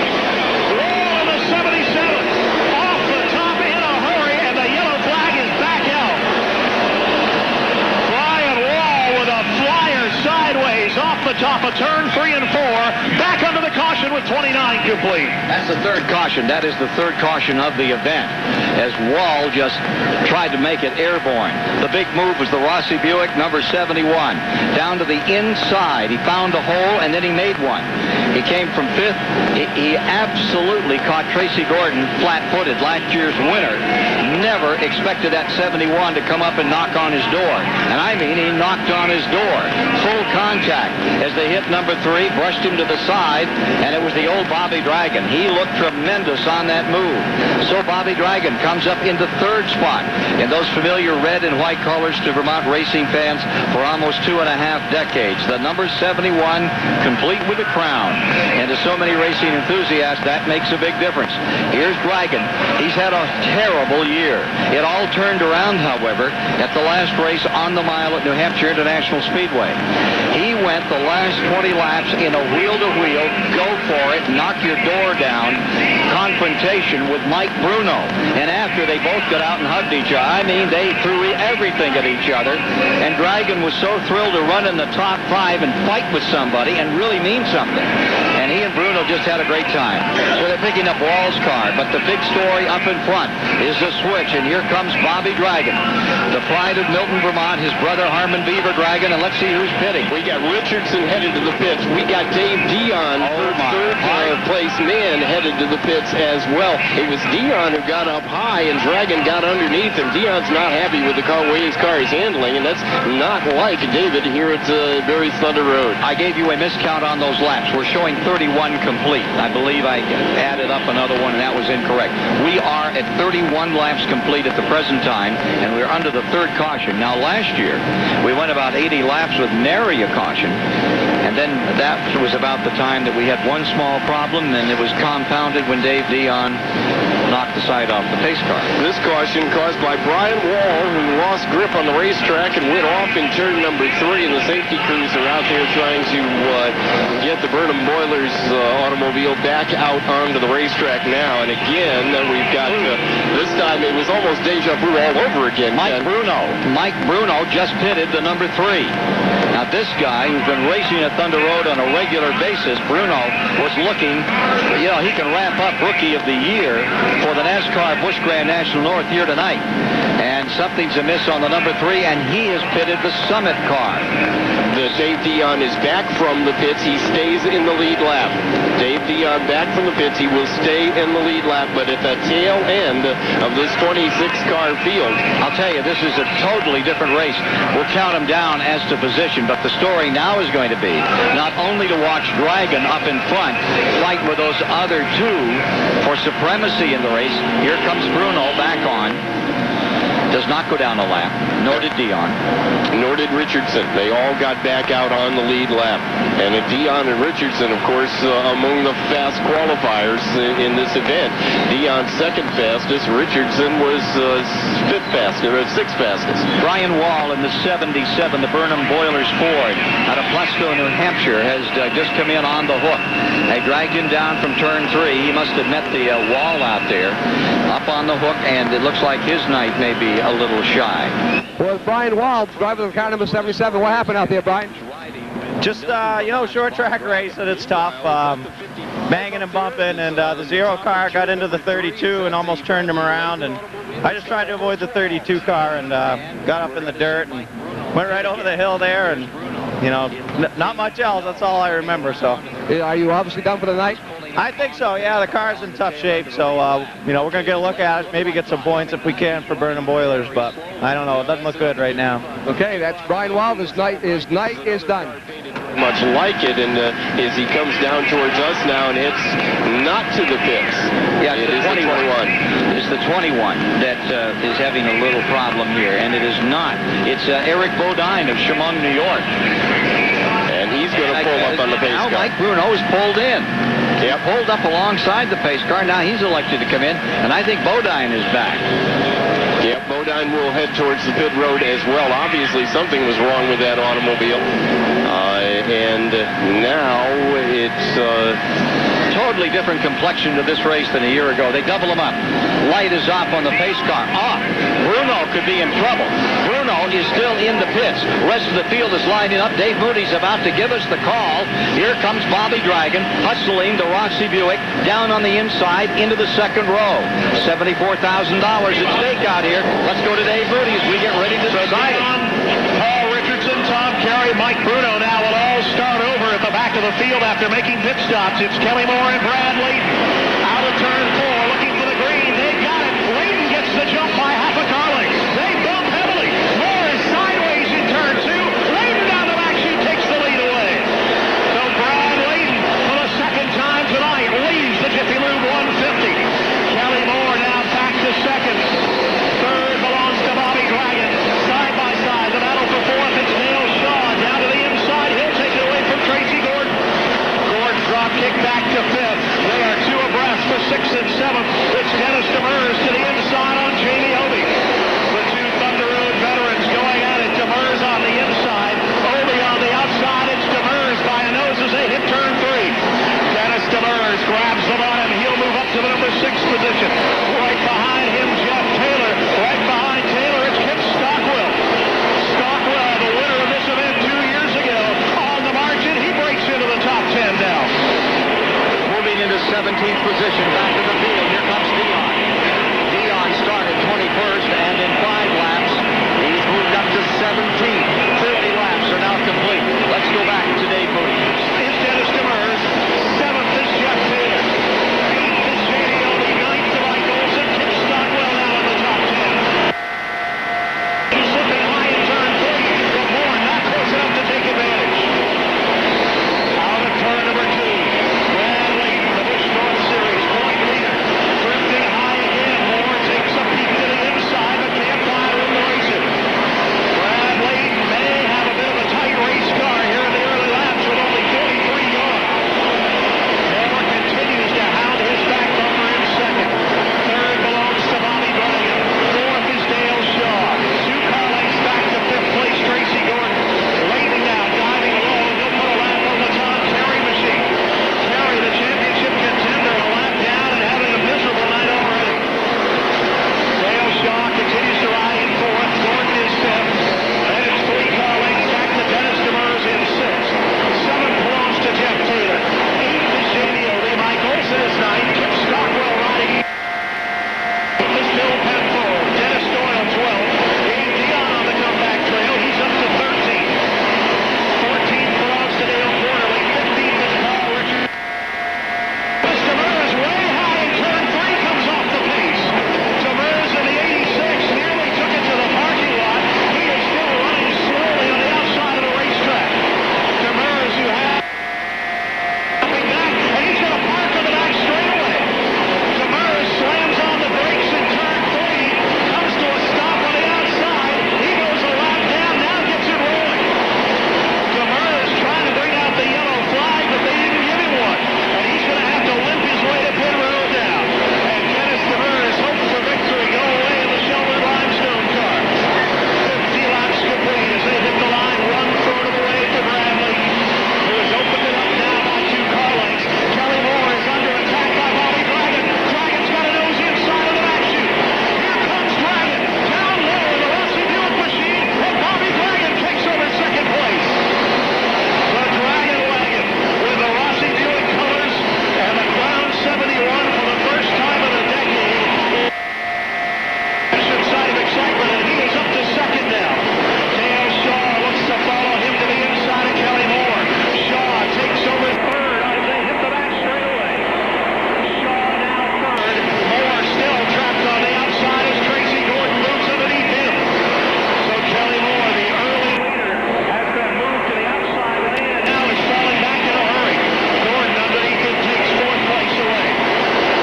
Speaker 2: Wall in the 77th. Off the top in a hurry, and the yellow flag is back out. Brian Wall with a flyer sideways off the top of turn 3 and 4. Back under the caution with 29 complete.
Speaker 1: That's the third caution. That is the third caution of the event, as Wall just tried to make it airborne. The big move was the Rossi Buick number 71. Down to the inside. He found a hole, and then he made one. He came from 5th. He absolutely caught Tracy Gordon flat-footed, last year's winner. Never expected that 71 to come up and knock on his door. And I mean, he knocked on his door. Full contact as they hit number 3, brushed him to the side, and it was the old Bobby Dragon. He looked tremendous on that move. So Bobby Dragon comes up into 3rd spot in those familiar red and white colors to Vermont racing fans for almost 2.5 decades. The number 71 complete with the crown. And to so many racing enthusiasts, that makes a big difference. Here's Dragon. He's had a terrible year. It all turned around, however, at the last race on the mile at New Hampshire International Speedway. He went the last 20 laps in a wheel-to-wheel, go for it, knock your door down confrontation with Mike Bruno. And after they both got out and hugged each other, I mean, they threw everything at each other. And Dragon was so thrilled to run in the top 5 and fight with somebody and really mean something. And he and Bruno Bruno just had a great time. So they're picking up Wall's car, but the big story up in front is the switch, and here comes Bobby Dragon, the pride of Milton, Vermont, his brother Harmon Beaver Dragon, and let's see who's pitting.
Speaker 10: We got Richardson headed to the pits. We got Dave Dion, third place man, headed to the pits as well. It was Dion who got up high, and Dragon got underneath, and Dion's not happy with the way his car is handling, and that's not like David here at Barre's Thunder Road.
Speaker 1: I gave you a miscount on those laps. We're showing 31 complete. I believe I added up another one, and that was incorrect. We are at 31 laps complete at the present time, and we're under the third caution. Now, last year, we went about 80 laps with nary a caution, and then that was about the time that we had one small problem, and it was compounded when Dave Dion knocked the side off the pace car.
Speaker 10: This caution caused by Brian Wall, who lost grip on the racetrack and went off in turn number 3, and the safety crews are out there trying to get the Burnham Boilers automobile back out onto the racetrack now. And again, we've got, this time it was almost deja vu all over again.
Speaker 1: Mike Bruno just pitted the number 3. Now this guy who's been racing at Thunder Road on a regular basis, Bruno, was looking, you know, he can wrap up Rookie of the Year for the NASCAR Busch Grand National North here tonight. And something's amiss on the number 3, and he has pitted the Summit car.
Speaker 10: Dave Dion is back from the pits. He stays in the lead lap. Dave Dion back from the pits. He will stay in the lead lap, but at the tail end of this 26-car field.
Speaker 1: I'll tell you, this is a totally different race. We'll count them down as to position, but the story now is going to be not only to watch Dragon up in front fight with those other two for supremacy in the race. Here comes Bruno back on. Does not go down a lap, nor did Dion.
Speaker 10: Nor did Richardson. They all got back out on the lead lap. And Dion and Richardson, of course, among the fast qualifiers in this event. Dion second fastest. Richardson was sixth fastest.
Speaker 1: Brian Wall in the 77, the Burnham Boilers Ford out of Plesko, New Hampshire, has just come in on the hook. They dragged him down from turn 3. He must have met the wall out there, up on the hook, and it looks like his night may be a little shy.
Speaker 5: Well, Brian Wall, driver of car number 77. What happened out there, Brian?
Speaker 11: Just, short track race, and it's tough. Banging and bumping, and the 0 car got into the 32 and almost turned him around, and I just tried to avoid the 32 car and got up in the dirt and went right over the hill there, and, not much else. That's all I remember, so.
Speaker 5: Are you obviously done for the night?
Speaker 11: I think so, yeah. The car's in tough shape, so, we're going to get a look at it, maybe get some points if we can for Burnham Boilers, but I don't know. It doesn't look good right now.
Speaker 5: Okay, that's Brian Wall. His night is done.
Speaker 10: Much like it, and as he comes down towards us now and hits not to the pits.
Speaker 1: Yeah, it is the 21. It's the 21 that is having a little problem here, and it is not. It's Eric Bodine of Chemung, New York.
Speaker 10: And he's going to pull up on the pace car.
Speaker 1: Now Mike Bruno is pulled in.
Speaker 10: Yep.
Speaker 1: Pulled up alongside the pace car. Now he's elected to come in, and I think Bodine is back.
Speaker 10: Yep, Bodine will head towards the pit road as well. Obviously, something was wrong with that automobile. And now it's
Speaker 1: totally different complexion to this race than a year ago. They double them up. Light is off on the pace car. Bruno could be in trouble. Bruno is still in the pits. The rest of the field is lining up. Dave Moody's about to give us the call. Here comes Bobby Dragon, hustling the Roxy Buick down on the inside into the second row. $74,000 at stake out here. Let's go to Dave Moody as we get ready to decide it.
Speaker 2: Paul Richardson, Tom Carey, Mike Bruno now will all start over at the back of the field after making pit stops. It's Kelly Moore and Bradley out of turn 4 looking for the green. They got it. Layden gets the jump by half a car length. They bump heavily. Moore is sideways in turn 2. Layden down the back chute takes the lead away. So Brad Layden for the second time tonight leads the Jiffy Lube 150. Kelly Moore now back to second. Third belongs to Bobby Dragon. Side by side, the battle for fourth. It's Dale Shaw down to the inside. He'll take it away from Tracy Gordon. Gordon drop kick back to fifth. They are 2 abreast for 6th and 7th. It's Dennis Demers to the inside on Jamie Obey. The 2 Thunder Road veterans going at it. Demers on the inside. Obey on the outside. It's Demers by a nose as they hit turn 3. Dennis Demers grabs the bottom. He'll move up to the number 6 position. Right behind him, Jeff Taylor. Right behind Taylor, it's Kip Stockwell. Stockwell, the winner of this event 2 years ago. On the margin, he breaks into the top 10 now.
Speaker 1: 17th position, back in the field. Here comes Dion. Dion started 21st, and in 5 laps, he's moved up to 17th. 30 laps are now complete. Let's go back to Dave Moody.
Speaker 2: It's Dennis Demers. 7th is Jeff Taylor. 8th is J.D. Oldie. 9th to Mike Olson. Tim Stockwell now in the top 10. He's slipping high in turn 3, but Moore not close enough to take advantage. Out of turn number 2. Brad Layton, the Busch North Series point leader. Drifting high again. Moore takes a peek to the inside, but can't find room to race it. Brad Layton may have a bit of a tight race car here in the early laps with only 43 gone. Moore continues to hound his back bumper in second. Third belongs to Bobby Dragon. Fourth is Dale Shaw. 2 car lengths back to 5th place, Tracy Gordon. Layton now diving low. He'll put a lap on the Tom Terry machine. Terry, the championship contender, a lap down and having a miserable night already. Dale Shaw continues to ride in 4th. Gordon is 5th. Then it's 3 car lengths back to Dennis Demers in 6th. 7th belongs to Jeff Taylor. 8th is J.D. Oldie. Mike Olson is 9th. Kip Stockwell riding. 8th is Bill Penfold. Dennis Doyle 12th. Dave Dion on the comeback trail. He's up to 13th. 14th belongs to Dale Quarterly. 15th is Paul Richards. Dennis Demers way high in turn 3 comes off the pace. Demers in the 86 nearly took it to the parking lot. He is still running slowly on the outside of the racetrack. Demers, who has coming back, and he's going to park on the back straightaway. Demers slams on the brakes in turn 3, comes to a stop on the outside. He goes a lap down, now gets it rolling. Demers trying to bring out the yellow flag, but they didn't give him one. And he's going to have to limp his way to pit road now. And Dennis Demers hopes for victory. Go away in the Shelburne Limestone car. 50 laps complete as they hit the line 1/3 of the way to Bradley, who has opened it up now by 2 car lengths. Kelly Moore is under attack by Bobby Dragon. Dragon's got a nose inside of the back chute. Here comes Dragon. Down low in the Rossi Buick machine, and Bobby Dragon takes over 2nd place. The Dragon wagon with the Rossi Buick colors and the Crown 71 for the first time in a decade. Sign of excitement, and he is up to 2nd now. Dale Shaw looks to follow him to the inside of Kelly Moore. Shaw takes over 3rd as they hit the back straightaway. Shaw now 3rd. Moore still trapped on the outside as Tracy Gordon moves underneath him. So Kelly Moore, the early leader, has been moved to the outside lane and now is falling back in a hurry. Gordon underneath him takes 4th place away.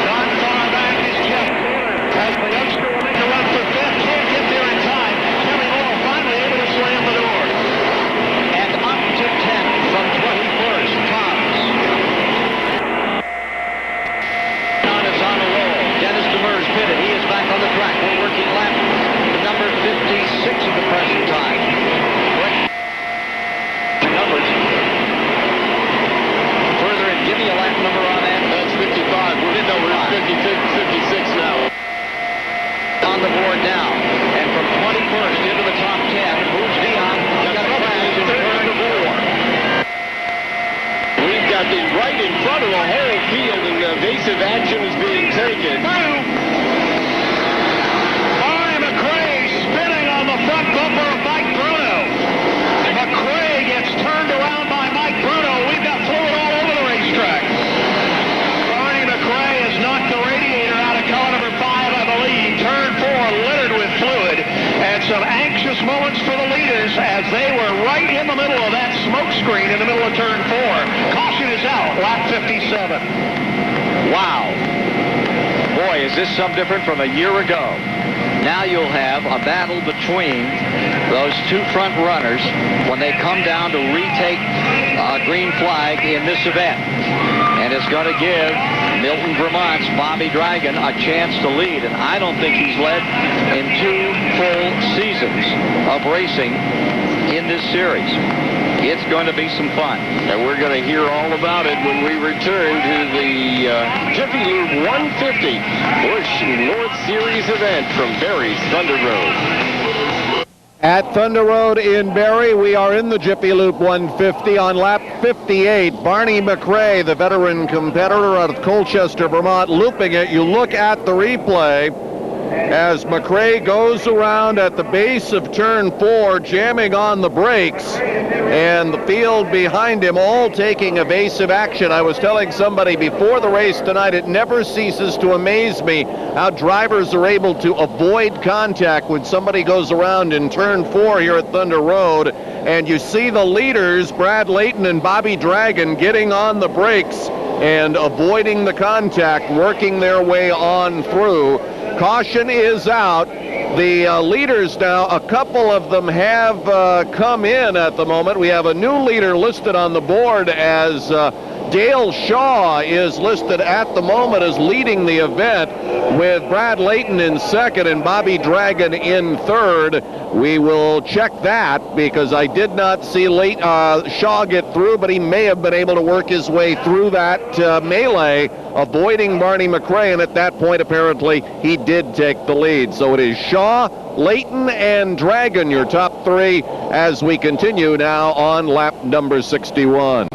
Speaker 2: Not far back is Jeff Taylor as the youngster will make a run for 5th. Can't get there in time. Kelly Moore finally able to slam the door.
Speaker 1: And up to 10th from 21st, Thomas. John is on a roll. Dennis Demers pitted. He is back on the track. We're working lap number 56 at the present time. Numbers. Further in, give me a lap number on that.
Speaker 10: That's 55. We're in over 56 now.
Speaker 1: On the board now. And from 21st into the top 10, moves Dion. He's got a crash in turn 4.
Speaker 10: We've got the right in front of the whole field, and evasive action is being taken.
Speaker 2: Barre McRae spinning on the front bumper of Mike Bruno. McRae gets turned around by Mike Bruno. We've got fluid all over the racetrack. Barney McRae has knocked the radiator out of car number 5, I believe. Turn 4 littered with fluid, and some anxious moments for the leaders as they were right in the middle of that smoke screen in the middle of turn 4. Caution is out, lap 57.
Speaker 1: Wow. Boy, is this some different from a year ago. Now you'll have a battle between those 2 front runners when they come down to retake a green flag in this event. And it's going to give Milton, Vermont's Bobby Dragon a chance to lead. And I don't think he's led in 2 full seasons of racing in this series. It's going to be some fun.
Speaker 10: And we're going to hear all about it when we return to the Jiffy Lube 150 Busch North Series event from Barre's Thunder Road.
Speaker 3: At Thunder Road in Barre, we are in the Jiffy Lube 150 on lap 58. Barney McRae, the veteran competitor out of Colchester, Vermont, looping it. You look at the replay as McRae goes around at the base of turn 4, jamming on the brakes, and the field behind him all taking evasive action. I was telling somebody before the race tonight, it never ceases to amaze me how drivers are able to avoid contact when somebody goes around in turn 4 here at Thunder Road. And you see the leaders, Brad Layton and Bobby Dragon, getting on the brakes and avoiding the contact, working their way on through. Caution is out. The leaders now, a couple of them have come in at the moment. We have a new leader listed on the board as Dale Shaw is listed at the moment as leading the event, with Brad Layton in second and Bobby Dragon in third. We will check that because I did not see Shaw get through, but he may have been able to work his way through that melee, avoiding Barney McRae, and at that point apparently he did take the lead. So it is Shaw, Layton, and Dragon, your top three, as we continue now on lap number 61.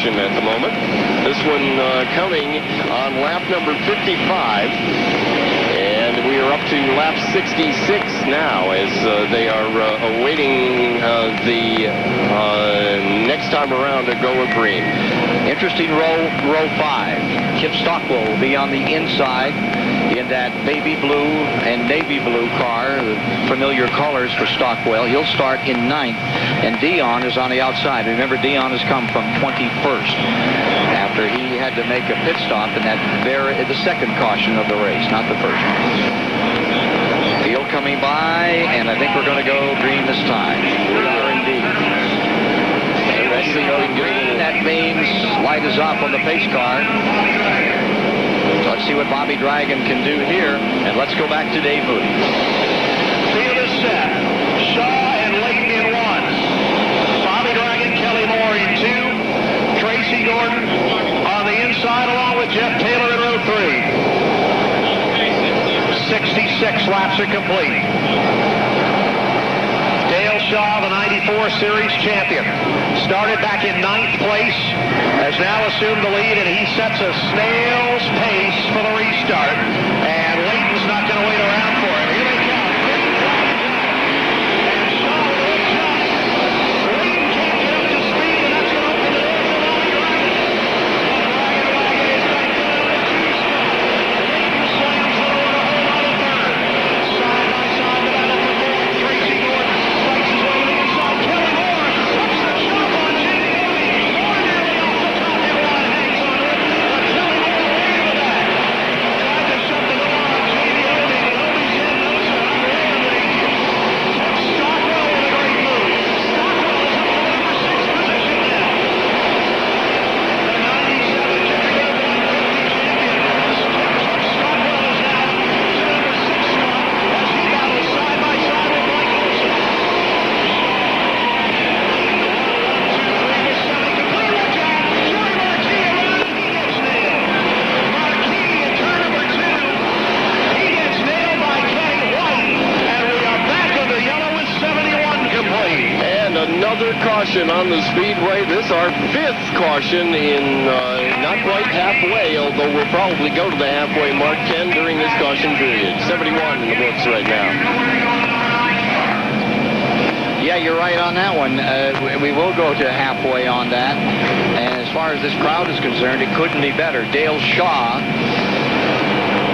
Speaker 10: At the moment. This one coming on lap number 55, and we are up to lap 66 now as they are awaiting the next time around to go of green.
Speaker 1: Interesting row 5. Chip Stockwell will be on the inside. in that baby blue and navy blue car, the familiar colors for Stockwell. He'll start in 9th, and Dion is on the outside. Remember, Dion has come from 21st after he had to make a pit stop in that the second caution of the race, not the first. Field coming by, and I think we're going to go green this time. We are indeed. Let's see, green, that means light is off on the pace car. Let's see what Bobby Dragon can do here, and let's go back to Dave Moody.
Speaker 2: Field is set. Shaw and Layton in 1. Bobby Dragon, Kelly Moore in 2. Tracy Gordon on the inside along with Jeff Taylor in row 3. 66 laps are complete. Dale Shaw, the 94 Series champion, started back in 9th place, has now assumed the lead, and he sets a snail's pace for the restart. And Layton's not going to wait around for him. Here they come. And Shaw with a good shot. Layton can't get up to speed, and that's going to open the door for Bobby Dragon. Dragon wagon is back to number 2 spot. Layton slams through and a whole lot of third. Side by side, the battle for 4th. Tracy Gordon fights his way to the inside. Kelly Moore puts the jump on Jimmy Moody. Moore nearly off the top. Everyone hangs on to it. But Kelly Moore way to the back. Tried to shut the door on Jamie Obi, but Obi's in those are unbelievably. Stockwell with a great move. Stockwell is up to number 6 position now. The 97 Jiffy Lube 150 champion. Stockwell is now to number 6 spot as he battles side by side with Michael
Speaker 10: And another caution on the speedway. This is our 5th caution in not quite halfway, although we'll probably go to the halfway mark, Ken, during this caution period. 71 in the books right now.
Speaker 1: Yeah, you're right on that one. We will go to halfway on that. And as far as this crowd is concerned, it couldn't be better. Dale Shaw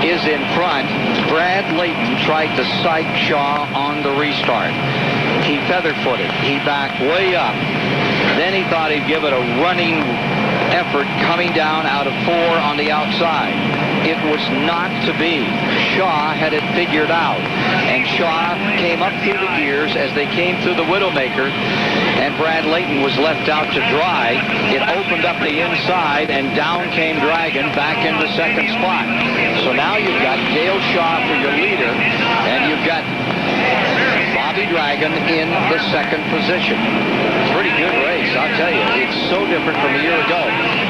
Speaker 1: is in front. Brad Layton tried to psych Shaw on the restart. He feather-footed. He backed way up. Then he thought he'd give it a running effort coming down out of 4 on the outside. It was not to be. Shaw had it figured out. And Shaw came up through the gears as they came through the Widowmaker, and Brad Layton was left out to dry. It opened up the inside, and down came Dragon back into 2nd spot. So now you've got Dale Shaw for your leader, and you've got Bobby Dragon in the 2nd position. Pretty good race, I'll tell you. It's so different from a year ago.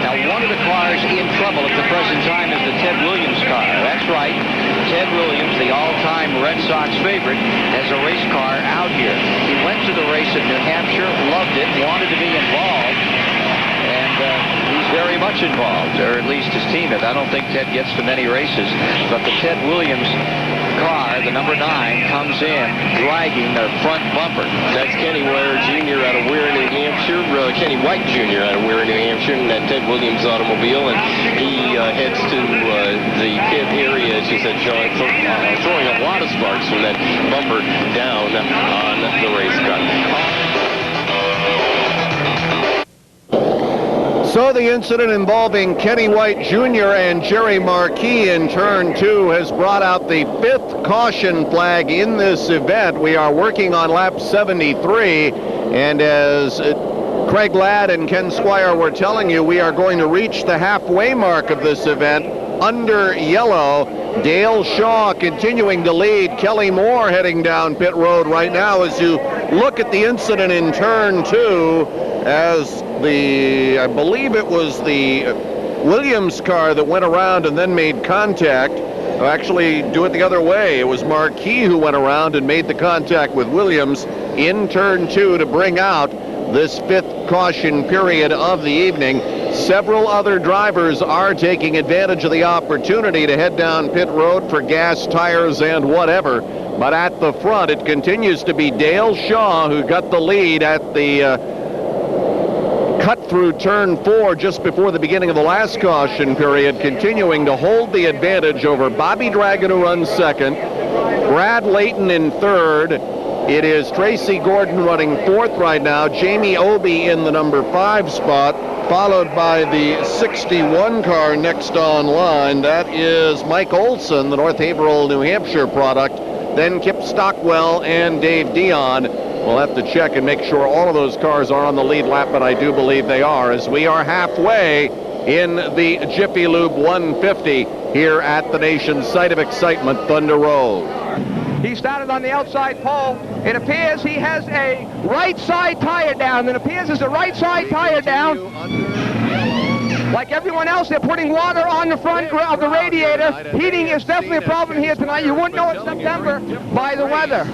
Speaker 1: Now, one of the cars in trouble at the present time is the Ted Williams car. That's right. Ted Williams, the all-time Red Sox favorite, has a race car out here. He went to the race at New Hampshire, loved it, wanted to be involved, and he's very much involved, or at least his team is. I don't think Ted gets to many races, but the Ted Williams car, the number 9, comes in dragging the front bumper.
Speaker 10: That's Kenny Ware Jr. out of Weir, New Hampshire. Kenny White Jr. out of Weir, New Hampshire, in that Ted Williams automobile, and he heads to the pit area, as you said, Sean, throwing a lot of sparks from that bumper down on the race car.
Speaker 3: So the incident involving Kenny White Jr. and Jerry Marquis in turn 2 has brought out the 5th caution flag in this event. We are working on lap 73, and as Craig Ladd and Ken Squire were telling you, we are going to reach the halfway mark of this event under yellow. Dale Shaw continuing to lead. Kelly Moore heading down pit road right now as you look at the incident in turn 2, as I believe it was the Williams car that went around and then made contact. Actually, do it the other way. It was Marquis who went around and made the contact with Williams in turn 2 to bring out this 5th caution period of the evening. Several other drivers are taking advantage of the opportunity to head down pit road for gas, tires, and whatever. But at the front, it continues to be Dale Shaw who got the lead at the cut through turn 4 just before the beginning of the last caution period, continuing to hold the advantage over Bobby Dragon, who runs second, Brad Layton in third. It is Tracy Gordon running fourth right now, Jamie Obie in the number 5 spot, followed by the 61 car next on line. That is Mike Olson, the North Haverhill, New Hampshire product. Then Kip Stockwell and Dave Dion. We'll have to check and make sure all of those cars are on the lead lap, but I do believe they are, as we are halfway in the Jiffy Lube 150 here at the nation's site of excitement, Thunder Road.
Speaker 5: He started on the outside pole. It appears he has a right side tire down. It appears there's a right side tire down. Like everyone else, they're putting water on the front of the radiator. Heating is definitely a problem here tonight. You wouldn't know it's September by the weather.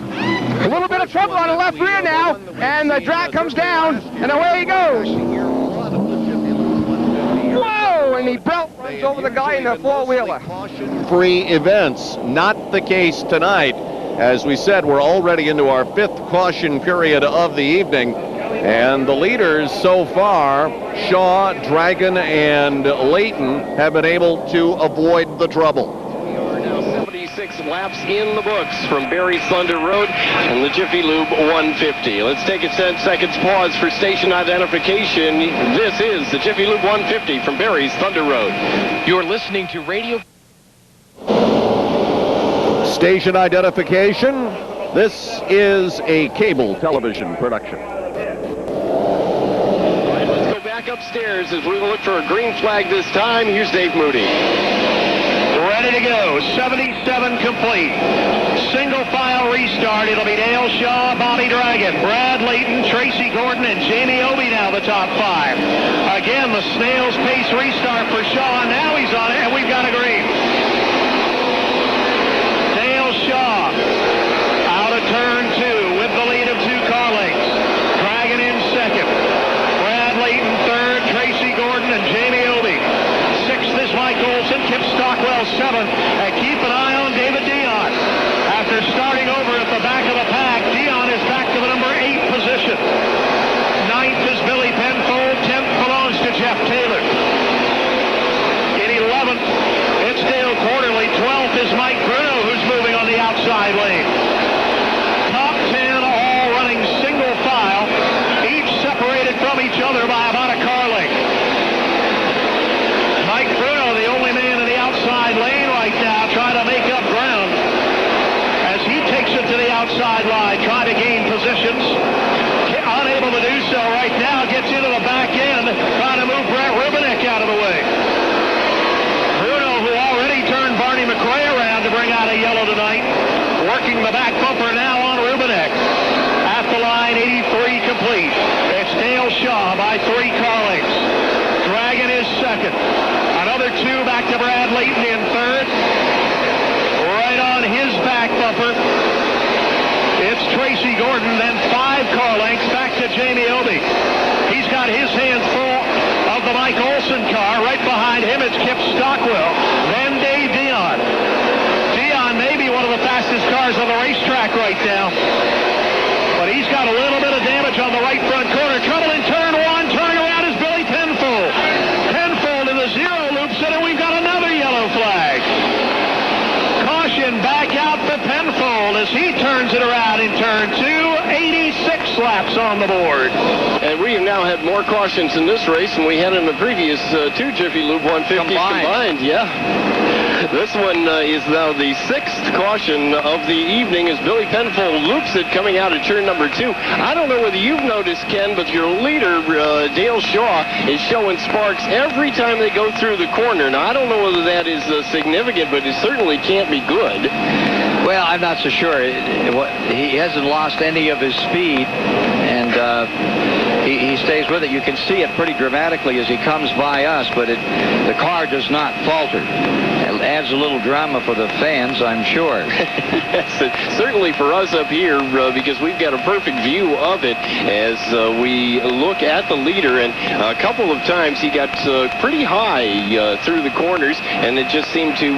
Speaker 5: A little bit of trouble on the left rear now, and the drag comes down, and away he goes. Whoa! And he runs over the guy in the four-wheeler.
Speaker 3: Free events, not the case tonight. As we said, we're already into our 5th caution period of the evening. And the leaders so far, Shaw, Dragon, and Layton, have been able to avoid the trouble.
Speaker 10: 76 laps in the books from Barre's Thunder Road and the Jiffy Lube 150. Let's take a 10 seconds pause for station identification. This is the Jiffy Lube 150 from Barre's Thunder Road. You're listening to Radio...
Speaker 3: Station identification. This is a cable television production.
Speaker 10: Let's go back upstairs as we look for a green flag this time. Here's Dave Moody.
Speaker 2: Ready to go. 77 complete. Single file restart. It'll be Dale Shaw, Bobby Dragon, Brad Layton, Tracy Gordon, and Jamie Obie now the top 5. Again, the snail's pace restart for Shaw. Now he's on it, and we've got a green. Dale Shaw out of turn 2 with the lead of 2 car lengths. Dragon in second. Brad Layton third. Tracy Gordon and Jamie Obie. 6th is Mike Olson. Kip Stockwell 7th. And keep an eye on David Dion. After starting over at the back of the pack, Dion is back to the number 8 position. 9th is Billy Penfold. 10th belongs to Jeff Taylor. In 11th, it's Dale Quarterly. 12th is Mike Bruno, who's moving on the outside lane. Top 10 all running single file, each separated from each other by about a car length. Mike Bruno, the only man in the outside lane right now, trying to make up ground as he takes it to the outside line, trying to gain positions. Unable to do so right now, gets into the back end, trying to move Brett Rubinek out of the way. Bruno, who already turned Barney McRae around to bring out a yellow tonight, working the back bumper now on Rubinek. At the line, 83 complete. It's Dale Shaw by 3 car lengths. Dragon is second. Another 2 back to Brad Layton in third. Right on his back bumper, it's Tracy Gordon, then 5 car lengths back to Jamie Obie. He's got his hands full of the Mike Olson car. Right behind him, it's Kip Stockwell. Then Dave Dion. Dion may be one of the fastest cars on the racetrack right now. But he's got a little bit of damage on the right front corner. Trouble in turn 1. Turning around is Billy Penfold. Penfold in the 0 loop center. We've got another yellow flag. Caution back out for Penfold as he turns it around in turn 2. 86 laps on the board.
Speaker 10: And we have now had more cautions in this race than we had in the previous 2 Jiffy Lube 150s combined. Yeah. This one is now the 6th caution of the evening as Billy Penfold loops it coming out of turn number 2. I don't know whether you've noticed, Ken, but your leader, Dale Shaw, is showing sparks every time they go through the corner. Now, I don't know whether that is significant, but it certainly can't be good.
Speaker 1: Well, I'm not so sure. He hasn't lost any of his speed, and he stays with it. You can see it pretty dramatically as he comes by us, but the car does not falter. It adds a little drama for the fans, I'm sure.
Speaker 10: Yes, certainly for us up here, because we've got a perfect view of it as we look at the leader. And a couple of times he got pretty high through the corners, and it just seemed to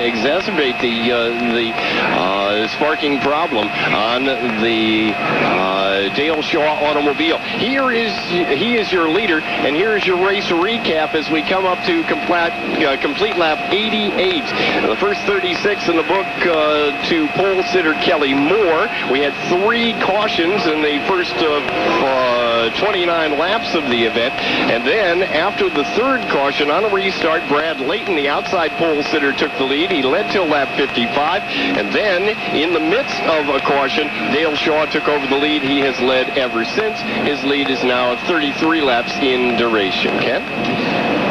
Speaker 10: exacerbate the sparking problem on the Dale Shaw automobile. Here is he is your leader. And here is your race recap as we come up to complete lap 88. The first 36 in the book to pole sitter Kelly Moore. We had 3 cautions in the first 29 laps of the event. And then after the third caution on a restart, Brad Layton, the outside pole sitter, took the lead. He led till lap 55. And then in the midst of a caution, Dale Shaw took over the lead. He has led ever since. His lead is now 33 laps in duration. Ken?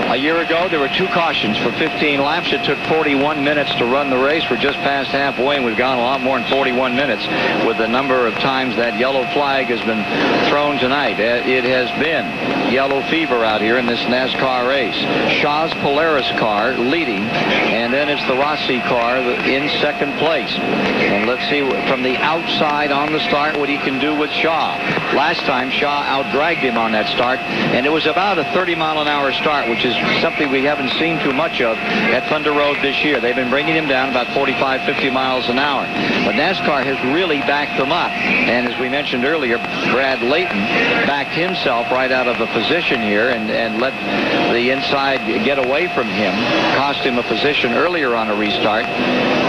Speaker 1: A year ago, there were 2 cautions for 15 laps. It took 41 minutes to run the race. We're just past halfway, and we've gone a lot more than 41 minutes with the number of times that yellow flag has been thrown tonight. It has been yellow fever out here in this NASCAR race. Shaw's Polaris car leading, and then it's the Rossi car in second place. And let's see from the outside on the start what he can do with Shaw. Last time, Shaw outdragged him on that start, and it was about a 30-mile-an-hour start, which is something we haven't seen too much of at Thunder Road this year. They've been bringing him down about 45, 50 miles an hour. But NASCAR has really backed them up. And as we mentioned earlier, Brad Layton backed himself right out of a position here and let the inside get away from him. Cost him a position earlier on a restart.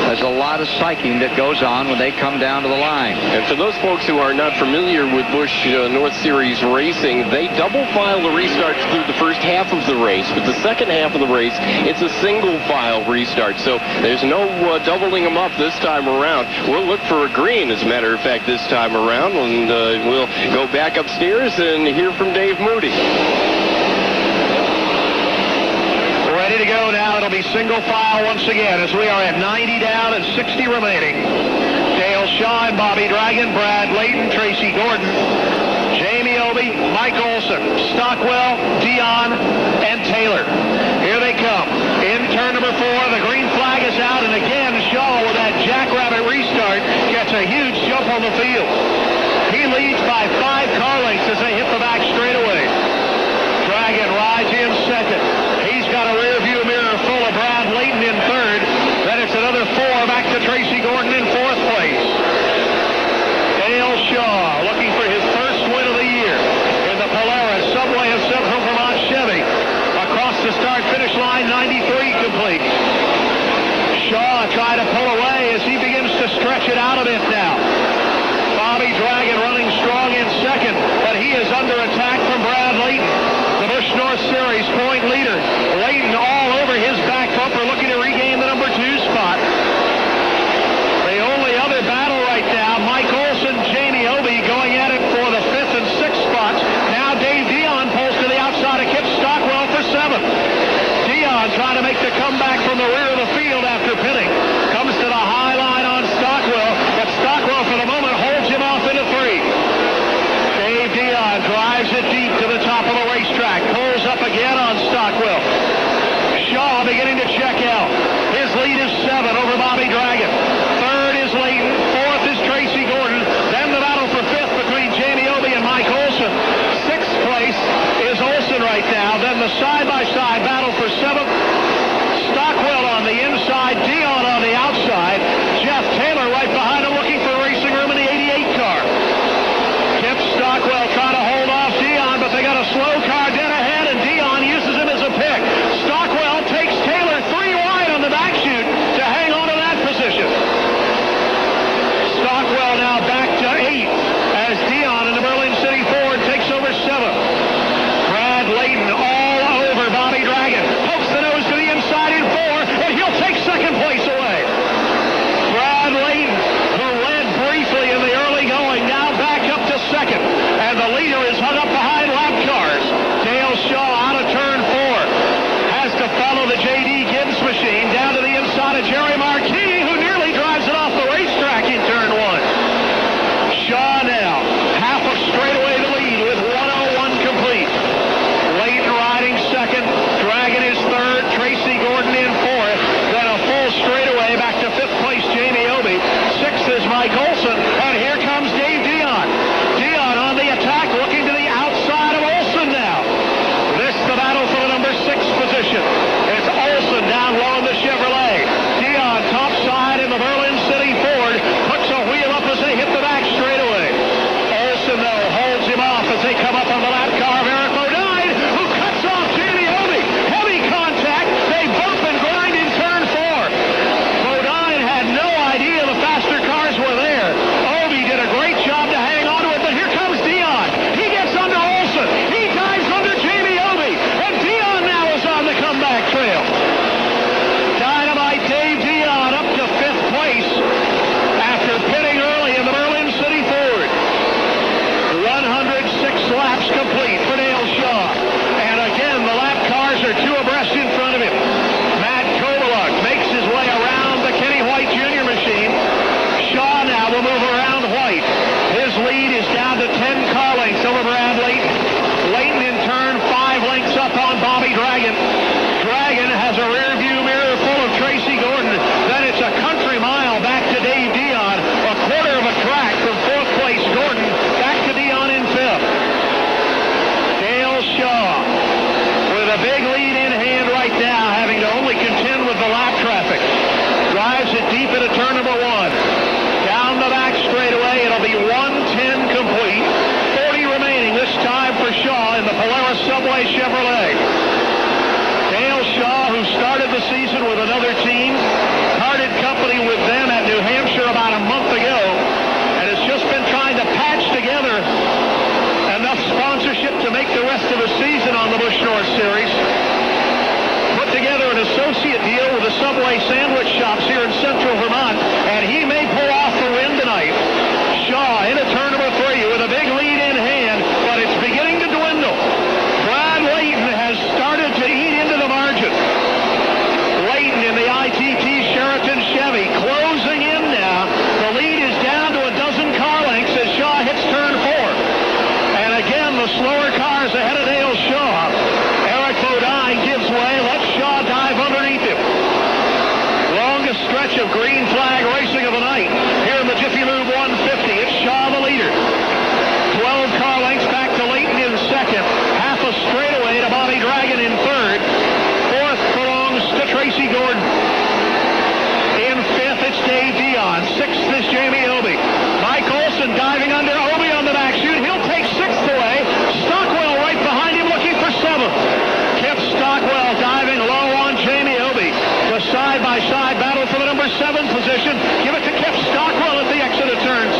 Speaker 1: There's a lot of psyching that goes on when they come down to the line.
Speaker 10: And for those folks who are not familiar with Busch North Series racing, they double file the restarts through the first half of the race. But the second half of the race, it's a single file restart. So there's no doubling them up this time around. We'll look for a green, as a matter of fact, this time around. And we'll go back upstairs and hear from Dave Moody.
Speaker 2: Ready to go now. It'll be single file once again as we are at 90 down and 60 remaining. Dale Shaw and Bobby Dragon, Brad Layton, Tracy Gordon, Jamie Obey, Mike Olson, Stockwell, Dion, and Taylor. Here they come. In turn number 4, the green flag is out, and again, Shaw with that jackrabbit restart gets a huge jump on the field. He leads by 5 car lengths as they hit the back straightaway. Dragon rides in second. He's got a rear view mirror full of Brad Layton in third. Then it's another 4 back to Tracy Gordon in 4th place. Dale Shaw looking for his first win of the year in the Polaris Subway of Central Vermont Chevy. Across the start-finish line, 93 complete. Shaw trying to pull away as he begins to stretch it out a bit now. Bobby Dragon running strong in second, but he is under attack from Brad Layton, the Busch North Series point leader. Layton all over his back bumper looking to regain the number 2 spot. The only other battle right now, Mike Olson, Jamie Obey going at it for the 5th and 6th spots. Now Dave Dion pulls to the outside of Kip Stockwell for 7th. Dion trying to make the comeback from the rear of the field after pitting. Comes to the high line on Stockwell, but Stockwell for the moment holds him off into 3. Dave Dion drives it deep to the top of the racetrack. Pulls up again on Stockwell. Shaw beginning to check out. His lead is 7 over Bobby Dragon. 3rd is Layton. 4th is Tracy Gordon. Then the battle for 5th between Jamie Obey and Mike Olson. 6th place is Olson right now. Then the side-by-side battle for 7th. Stockwell on the inside. Dion on the outside. Jeff Taylor right behind him looking for racing room in the 88 car. Kip Stockwell trying to hold off Dion, but they got a slow car dead ahead, and Dion uses him as a pick. a big lead in hand right now, having to only contend with the lap traffic. Drives it deep into turn number 1. Down the back straightaway, it'll be 110 complete. 40 remaining this time for Shaw in the Polaris Subway Chevrolet. Dale Shaw, who started the season with another team, parted company with them at New Hampshire about a month ago, and has just been trying to patch together enough sponsorship to make the rest of the season on the Busch North Series. Put together an associate deal with the Subway sandwich shops here in central Vermont, and he may pull off the win tonight. Shaw into turn number 3 with a big lead in hand, but it's beginning to dwindle. Brad Layton has started to eat into the margin. Layton in the ITT Sheraton Chevy closing in now. The lead is down to a dozen car lengths as Shaw hits turn 4. And again, the slower cars ahead of Dale Shaw. Eric Bodine gives way. Let Shaw dive underneath him. Longest stretch of green flag racing of the night here in the Jiffy Lube 150. It's Shaw the leader. 12 car lengths back to Layton in second. Half a straightaway to Bobby Dragon in third. Fourth belongs to Tracy Gordon. In fifth, it's Dave Dion. Sixth is Jamie Obey. Mike Olson diving under Obey on the back chute. He'll take sixth away. Stockwell right behind him looking for seventh. Kip Stockwell diving low on Jamie Obey. The side-by-side battle for the number 7 position. Give it to Kip Stockwell at the exit of turn 2.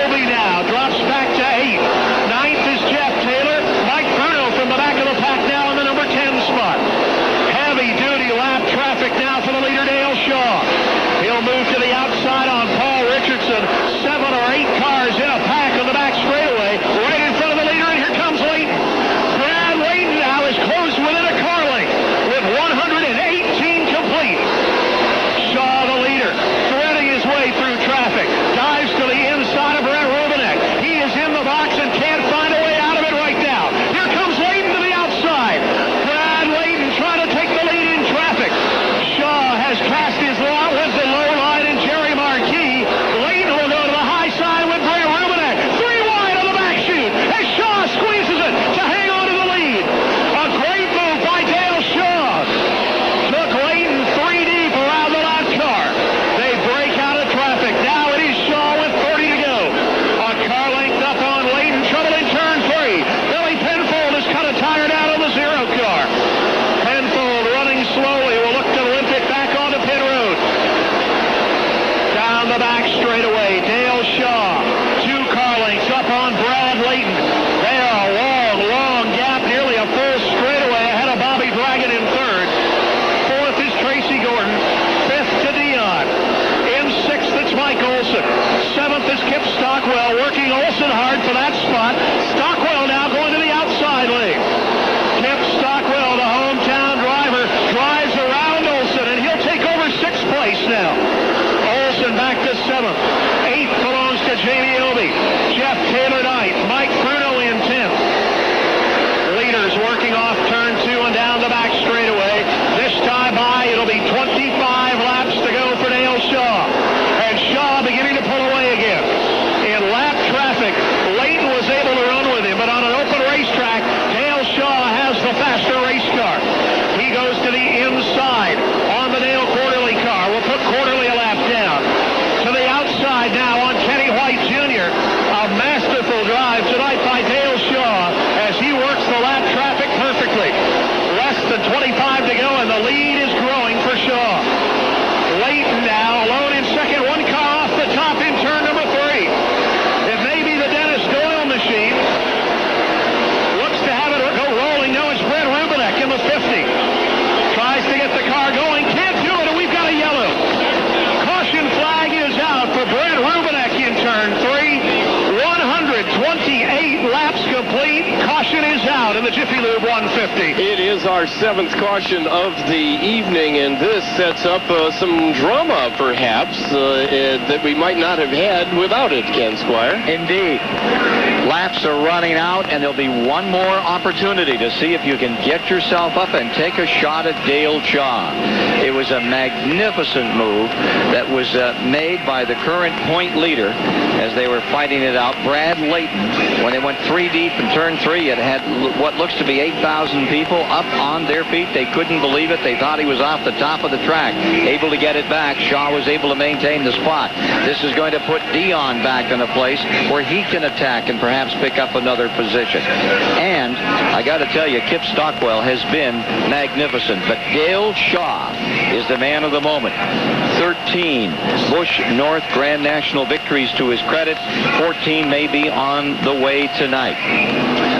Speaker 2: Obey now drops back to 8. Ninth is Jeff Taylor. Mike Bruno from the back of the pack now in the number 10 spot. Heavy-duty lap traffic now for the leader, Dale Shaw. He'll move to the outside on Paul Richardson. 7 or 8 cars in a pack on the back straightaway. Right in front of the leader, and here comes Layton. Brad Layton now is close within a car length with 118 complete. Shaw the leader, threading his way through traffic. Dives to the inside of Brett Rubinek. He is in the box and can't find a way out of it right now. Here comes Layton to the outside. Brad Layton trying to take the lead in traffic. Shaw has cast his lot with the low line and Jerry Marquis. Layton will go to the high side with Brett Rubinek. 3 wide on the back chute as Shaw squeezes it to hang on to the lead. A great move by Dale Shaw. Took Layton 3 deep around the lap car. They break out of traffic. Now it is Shaw with 30 to go. A car length up on Layton. Trouble in turn 3. Billy Penfold has cut a tire down on the 0 car. Penfold running slowly will look to limp it back onto pit road. Down the back straightaway, Dale Shaw. 2 car lengths up on Brad Layton. There, a long gap, nearly a full straightaway ahead of Bobby Dragon in third. Fourth is Tracy Gordon. Fifth to Dion. In sixth, it's Mike Olson. Seventh is Kip Stockwell, working Olson hard for that spot. Stockwell now going to the outside lane. Kip Stockwell, the hometown driver, drives around Olson, and he'll take over 6th place now. Olson back to 7th. 8th belongs to Jamie Obey. Jeff Taylor 9th. Mike Bruno in 10th. Leaders working off turn 2 and down the back straightaway. This time by, it'll be 25 laps to go for Dale Shaw. And Shaw beginning to pull away again. In lap traffic, Layton was able to run with him, but on an open racetrack, Dale Shaw has the faster race car. He goes to the inside on the Dale Quarterly car. We'll put Quarterly a lap down. To the outside now on Kenny White Jr. A masterful drive tonight by Dale Shaw as he works the lap traffic perfectly. Less than 25 to go, and the lead is growing for Shaw. Layton now alone in second. 1 car off the top in turn number 3. It may be the Dennis Doyle machine. Looks to have it go rolling. No, it's Brett Rubinek in the 50. Tries to get the car going. Can't do it, and we've got a yellow. Caution flag is out for Brett Rubinek in turn 3. 128 laps complete. Caution is out in the Jiffy Lube 150.
Speaker 10: It is our 7th caution of the evening, and this sets up some drama, perhaps, that we might not have had without it, Ken Squire.
Speaker 1: Indeed. Laps are running out, and there'll be one more opportunity to see if you can get yourself up and take a shot at Dale Shaw. It was a magnificent move that was made by the current point leader as they were fighting it out. Brad Layton, when they went 3 deep in turn 3, it had what looks to be 8,000 people up on their feet. They couldn't believe it. They thought he was off the top of the track. Able to get it back. Shaw was able to maintain the spot. This is going to put Dion back in a place where he can attack and perhaps pick up another position. And I got to tell you, Kip Stockwell has been magnificent. But Dale Shaw is the man of the moment. 13 Busch North Grand National victories to his credit. 14 may be on the way tonight.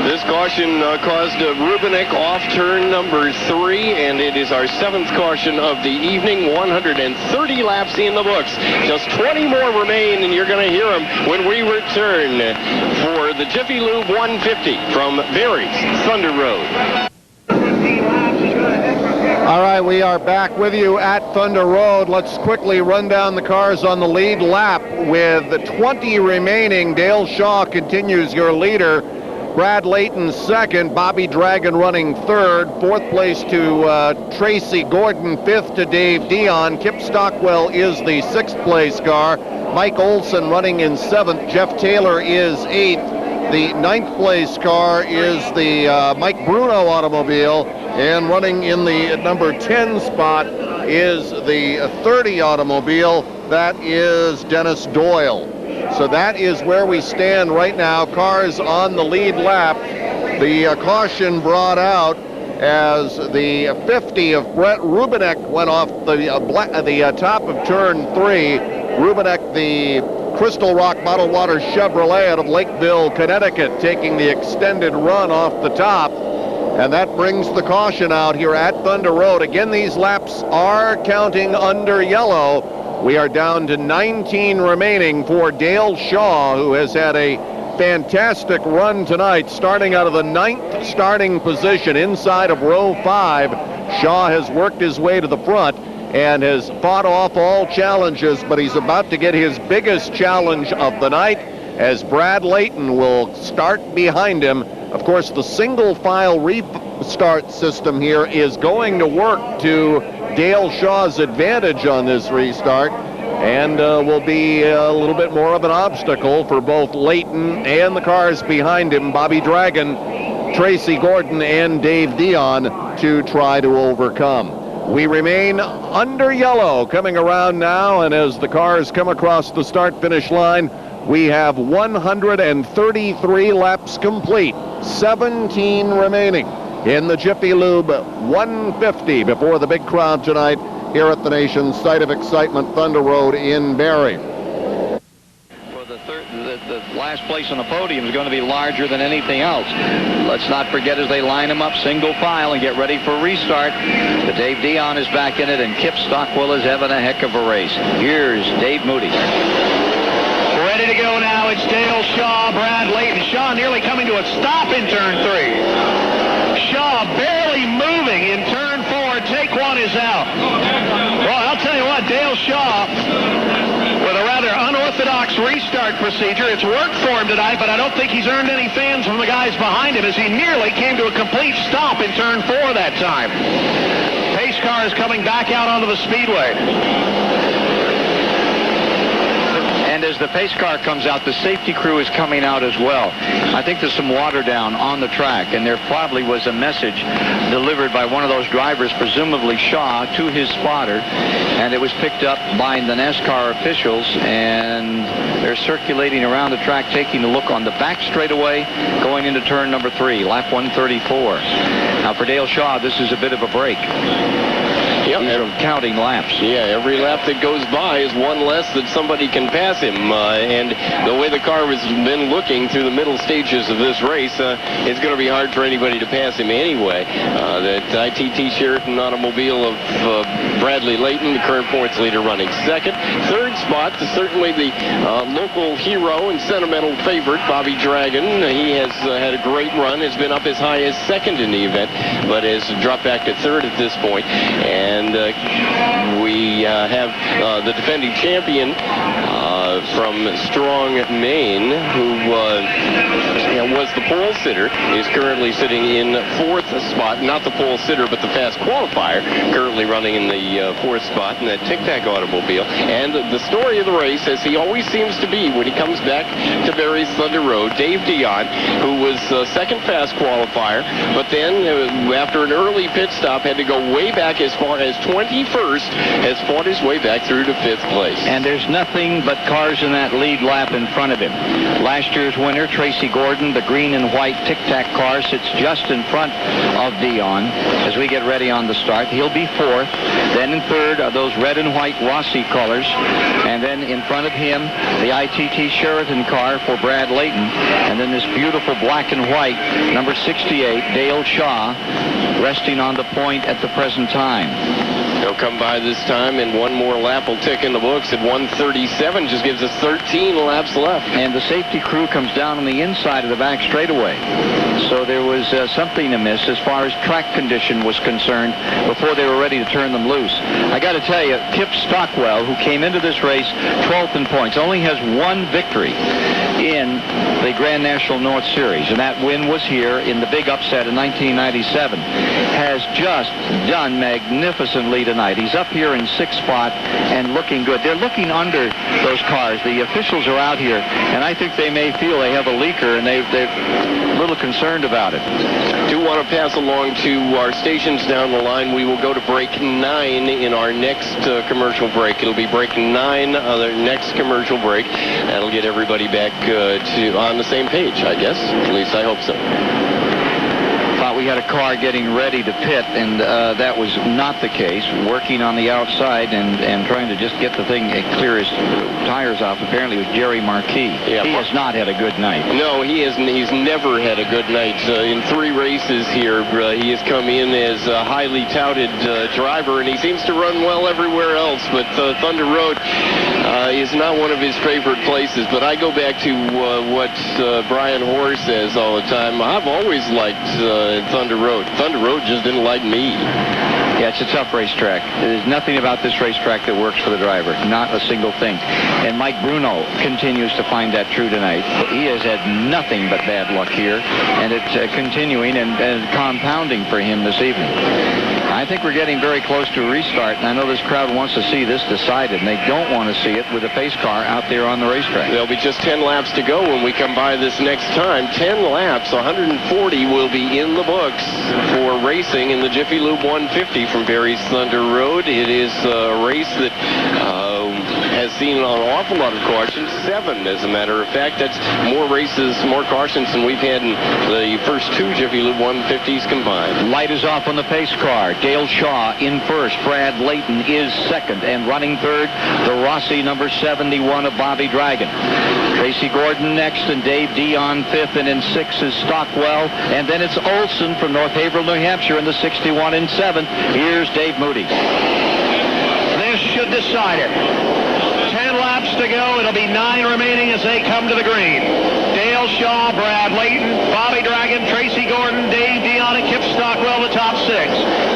Speaker 10: This caution caused Rubinek off turn number 3, and it is our 7th caution of the evening. 130 laps in the books. Just 20 more remain, and you're going to hear them when we return for the Jiffy Lube 150 from Barre's Thunder Road.
Speaker 3: All right, we are back with you at Thunder Road. Let's quickly run down the cars on the lead lap. With 20 remaining, Dale Shaw continues your leader. Brad Layton second, Bobby Dragon running third, fourth place to Tracy Gordon, fifth to Dave Dion. Kip Stockwell is the sixth place car. Mike Olson running in seventh. Jeff Taylor is eighth. The ninth place car is the Mike Bruno automobile, and running in the number 10 spot is the 30 automobile. That is Dennis Doyle. So that is where we stand right now. Cars on the lead lap. The caution brought out as the 50 of Brett Rubinek went off the top of turn 3. Rubinek, the Crystal Rock Bottled Water Chevrolet out of Lakeville, Connecticut, taking the extended run off the top. And that brings the caution out here at Thunder Road. Again, these laps are counting under yellow. We are down to 19 remaining for Dale Shaw, who has had a fantastic run tonight, starting out of the 9th starting position inside of row 5. Shaw has worked his way to the front and has fought off all challenges, but he's about to get his biggest challenge of the night as Brad Layton will start behind him. Of course, the single file restart system here is going to work to Dale Shaw's advantage on this restart, and will be a little bit more of an obstacle for both Layton and the cars behind him, Bobby Dragon, Tracy Gordon, and Dave Dion, to try to overcome. We remain under yellow coming around now, and as the cars come across the start-finish line, we have 133 laps complete, 17 remaining in the Jiffy Lube 150 before the big crowd tonight here at the nation's site of excitement, Thunder Road in Barre.
Speaker 1: For the last place on the podium is going to be larger than anything else. Let's not forget as they line them up single file and get ready for restart. The Dave Dion is back in it, and Kip Stockwell is having a heck of a race. Here's Dave Moody.
Speaker 2: Ready to go now. It's Dale Shaw, Brad Layton. Shaw nearly coming to a stop in turn 3. Shaw barely moving in turn 4. Take one is out. Well, I'll tell you what, Dale Shaw, with a rather unorthodox restart procedure, it's worked for him tonight, but I don't think he's earned any fans from the guys behind him as he nearly came to a complete stop in turn 4 that time. Pace car is coming back out onto the speedway.
Speaker 1: And as the pace car comes out, the safety crew is coming out as well. I think there's some water down on the track, and there probably was a message delivered by one of those drivers, presumably Shaw, to his spotter, and it was picked up by the NASCAR officials, and they're circulating around the track, taking a look on the back straightaway, going into turn number 3, lap 134. Now for Dale Shaw, this is a bit of a break.
Speaker 10: Yep.
Speaker 1: These are counting laps.
Speaker 10: Yeah, every lap that goes by is one less that somebody can pass him. And the way the car has been looking through the middle stages of this race, it's going to be hard for anybody to pass him anyway. That ITT Sheraton automobile of Bradley Layton, the current points leader, running second. Third spot is certainly the local hero and sentimental favorite, Bobby Dragon. He has had a great run, has been up as high as second in the event, but has dropped back to third at this point. And we have the defending champion, from Strong, Maine, who was the pole sitter, is currently sitting in 4th spot. Not the pole sitter, but the fast qualifier, currently running in the 4th spot in that Tic Tac automobile. And the story of the race, as he always seems to be when he comes back to Barry's Thunder Road, Dave Dion, who was second fast qualifier, but then after an early pit stop had to go way back as far as 21st, has fought his way back through to 5th place.
Speaker 1: And there's nothing but cars in that lead lap in front of him. Last year's winner, Tracy Gordon, the green and white Tic Tac car, sits just in front of Dion as we get ready on the start. He'll be 4th. Then in 3rd are those red and white Rossi colors. And then in front of him, the ITT Sheraton car for Brad Layton. And then this beautiful black and white, number 68, Dale Shaw, resting on the point at the present time.
Speaker 10: He'll come by this time, and one more lap will tick in the books at 1:37. Just gives us 13 laps left.
Speaker 1: And the safety crew comes down on the inside of the back straightaway. So there was something amiss as far as track condition was concerned before they were ready to turn them loose. I got to tell you, Kip Stockwell, who came into this race 12th in points, only has one victory in the Grand National North Series, and that win was here in the big upset in 1997. Has just done magnificently tonight. He's up here in 6th spot and looking good. They're looking under those cars. The officials are out here, and I think they may feel they have a leaker, and they're a little concerned about it.
Speaker 10: Do want to pass along to our stations down the line. We will go to break 9 in our next commercial break. It'll be break 9 on the next commercial break. That'll get everybody back to on the same page, I guess. At least I hope so.
Speaker 1: Thought we had a car getting ready to pit, and that was not the case. Working on the outside and trying to just get the thing clear his tires off. Apparently it was Jerry Marquis.
Speaker 10: Yeah,
Speaker 1: he has not had a good night.
Speaker 10: No, he hasn't. He's never had a good night. In 3 races here, he has come in as a highly touted driver, and he seems to run well everywhere else. But Thunder Road is not one of his favorite places. But I go back to what Brian Hoare says all the time. I've always liked Thunder Road. Thunder Road just didn't like me.
Speaker 1: Yeah, it's a tough racetrack. There's nothing about this racetrack that works for the driver. Not a single thing. And Mike Bruno continues to find that true tonight. He has had nothing but bad luck here, and it's continuing and compounding for him this evening. I think we're getting very close to a restart, and I know this crowd wants to see this decided, and they don't want to see it with a pace car out there on the racetrack.
Speaker 10: There'll be just 10 laps to go when we come by this next time. 10 laps, 140 will be in the books for racing in the Jiffy Lube 150 from Barry's Thunder Road. It is a race that has seen an awful lot of cautions, 7 as a matter of fact. That's more races, more cautions than we've had in the first 2 Jiffy Lube 150s combined.
Speaker 1: Light is off on the pace car. Dale Shaw in first. Brad Layton is second, and running third, the Rossi number 71 of Bobby Dragon. Tracy Gordon next, and Dave Dion 5th, and in 6 is Stockwell, and then it's Olson from North Haverhill, New Hampshire in the 61 in 7th. Here's Dave Moody.
Speaker 2: This should decide it. 10 laps to go. It'll be 9 remaining as they come to the green. Dale Shaw, Brad Layton, Bobby Dragon, Tracy Gordon, Dave Dion, and Kip Stockwell, the top 6.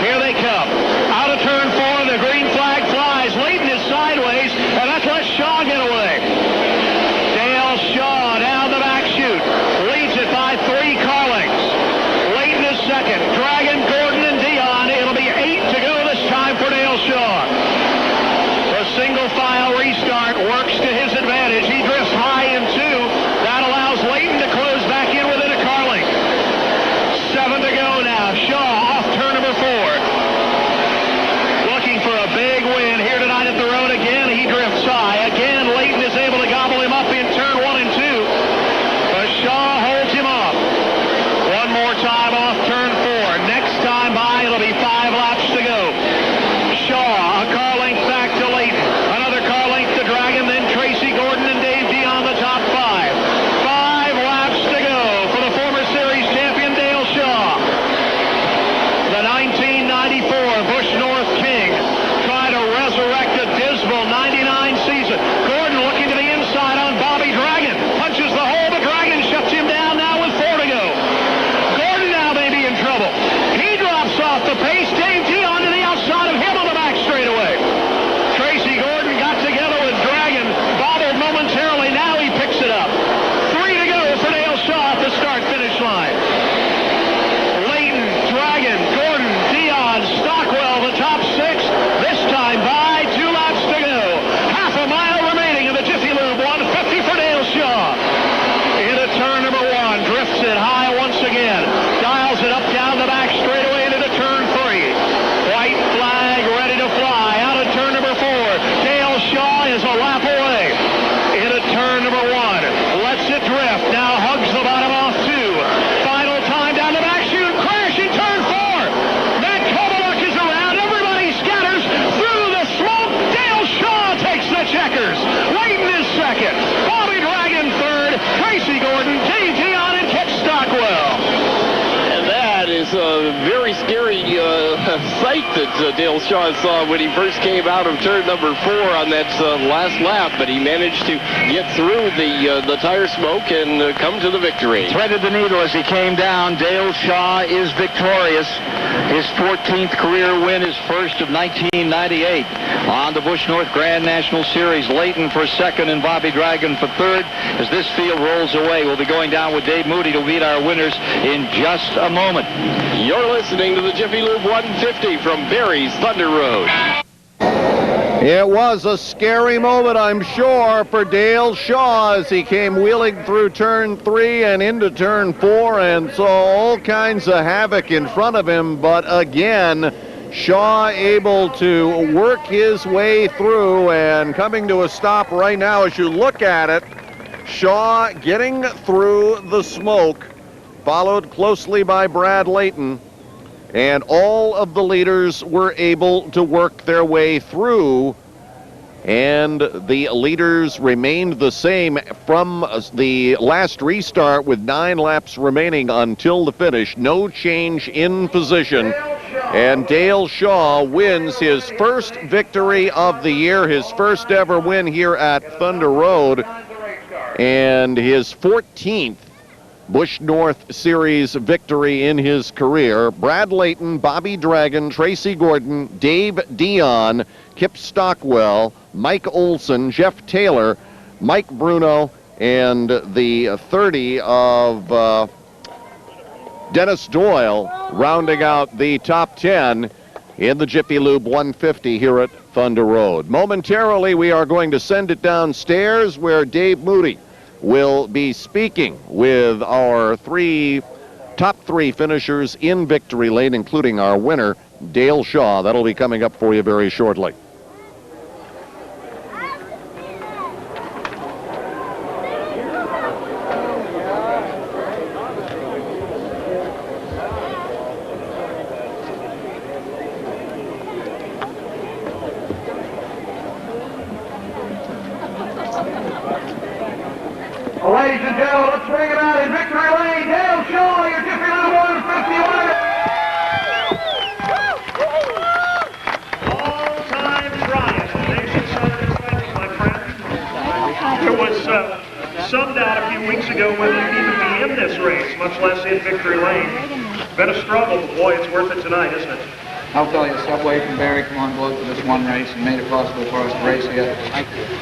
Speaker 2: Here they come. Out of turn 4, the green flag flies. Layton is sideways, and that lets Shaw get away. Dale Shaw down the back chute. Leads it by 3 car lengths. Layton is second. Dragon, Gordon, and Dion. It'll be 8 to go this time for Dale Shaw. The single file restart works to his advantage. He drifts high in 2. That allows Layton to close back in within a car length.
Speaker 10: was a very scary sight that Dale Shaw saw when he first came out of turn number 4 on that last lap, but he managed to get through the tire smoke and come to the victory.
Speaker 1: Threaded the needle as he came down. Dale Shaw is victorious. His 14th career win, his first of 1998 on the Busch North Grand National Series. Layton for second and Bobby Dragon for third. As this field rolls away, we'll be going down with Dave Moody to meet our winners in just a moment.
Speaker 10: You're listening to the Jiffy Lube 150 from Barre's Thunder Road.
Speaker 3: It was a scary moment, I'm sure, for Dale Shaw as he came wheeling through turn 3 and into turn 4 and saw all kinds of havoc in front of him. But again, Shaw able to work his way through and coming to a stop right now as you look at it. Shaw getting through the smoke, followed closely by Brad Layton. And all of the leaders were able to work their way through, and the leaders remained the same from the last restart with 9 laps remaining until the finish. No change in position, and Dale Shaw wins his first victory of the year, his first ever win here at Thunder Road, and his 14th Busch North Series victory in his career. Brad Layton, Bobby Dragon, Tracy Gordon, Dave Dion, Kip Stockwell, Mike Olson, Jeff Taylor, Mike Bruno, and the 30 of Dennis Doyle rounding out the top 10 in the Jiffy Lube 150 here at Thunder Road. Momentarily, we are going to send it downstairs where Dave Moody will be speaking with our top three finishers in victory lane, including our winner, Dale Shaw. That'll be coming up for you very shortly.
Speaker 2: Ladies and gentlemen, let's bring it out in victory lane. Dale Shaw, your Jiffy Lube 150 winner. All-time triumph, nation's satisfaction, my friend. There was some doubt a few weeks ago whether you'd even be in this race, much less in victory lane. Been a struggle, but boy, it's worth it tonight, isn't it?
Speaker 12: I'll tell you, Subway from Barre come on board for this one race and made it possible for us to race here.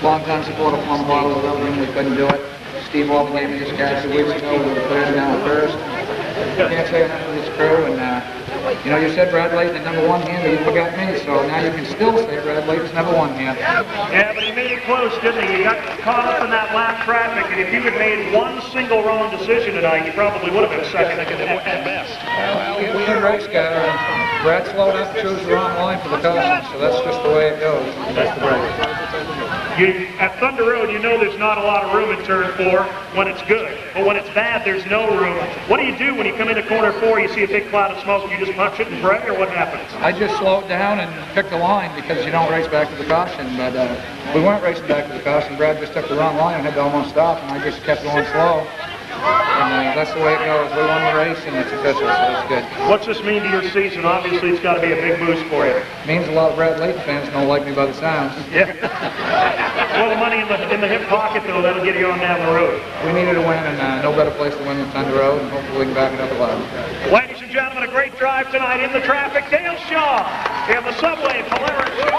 Speaker 12: Long-time supporter from the bottle without him, we couldn't do it. Steve Walton gave me this cash 2 weeks ago. We were third down first. Can't say enough of this crew. And, you know, you said Brad Layton at number 1 here, but you forgot me. So now you can still say Brad Layton's number 1 here.
Speaker 2: Yeah, but he made it close, didn't he? You got caught up in that lap traffic, and if you had made one single wrong decision tonight, you probably would have been second at best.
Speaker 12: Well, we had race car, and Brad slowed up and chose the wrong line for the caution. So that's just the way it goes. That's the break.
Speaker 2: At Thunder Road, you know there's not a lot of room in turn 4 when it's good. But when it's bad, there's no room. What do you do when you come into corner 4, you see a big cloud of smoke, you just punch it and pray, or what happens?
Speaker 12: I just slowed down and picked the line because you don't race back to the caution. But we weren't racing back to the caution. Brad just took the wrong line and had to almost stop, and I just kept going slow. And that's the way it goes. We won the race, and it's official, so that's good.
Speaker 2: What's this mean to your season? Obviously, it's got to be a big boost for you.
Speaker 12: It means a lot of Brad Layton fans don't like me by the sounds.
Speaker 2: Yeah. Well, the money in the hip pocket, though, that'll get you on down the road.
Speaker 12: We needed a win, and no better place to win than Thunder Road, and hopefully we can back it up a lot.
Speaker 2: Ladies and gentlemen, a great drive tonight in the traffic. Dale Shaw in the Subway Polaris.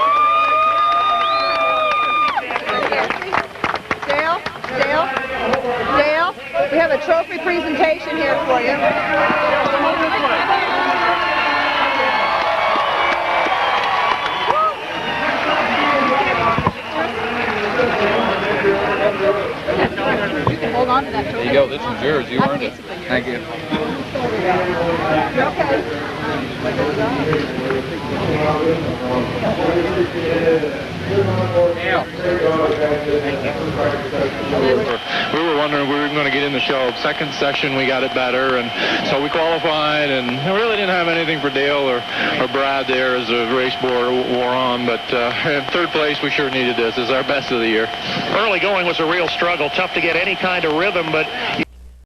Speaker 13: Dale, we have a trophy presentation here for you. You can hold on to that trophy.
Speaker 12: There you go. This one's yours. You earned it. Thank you.
Speaker 13: You're okay.
Speaker 14: We were wondering if we were going to get in the show. Second session, we got it better, and so we qualified, and we really didn't have anything for Dale or Brad there as the race board wore on, but in third place, we sure needed this. It's our best of the year.
Speaker 2: Early going was a real struggle. Tough to get any kind of rhythm, but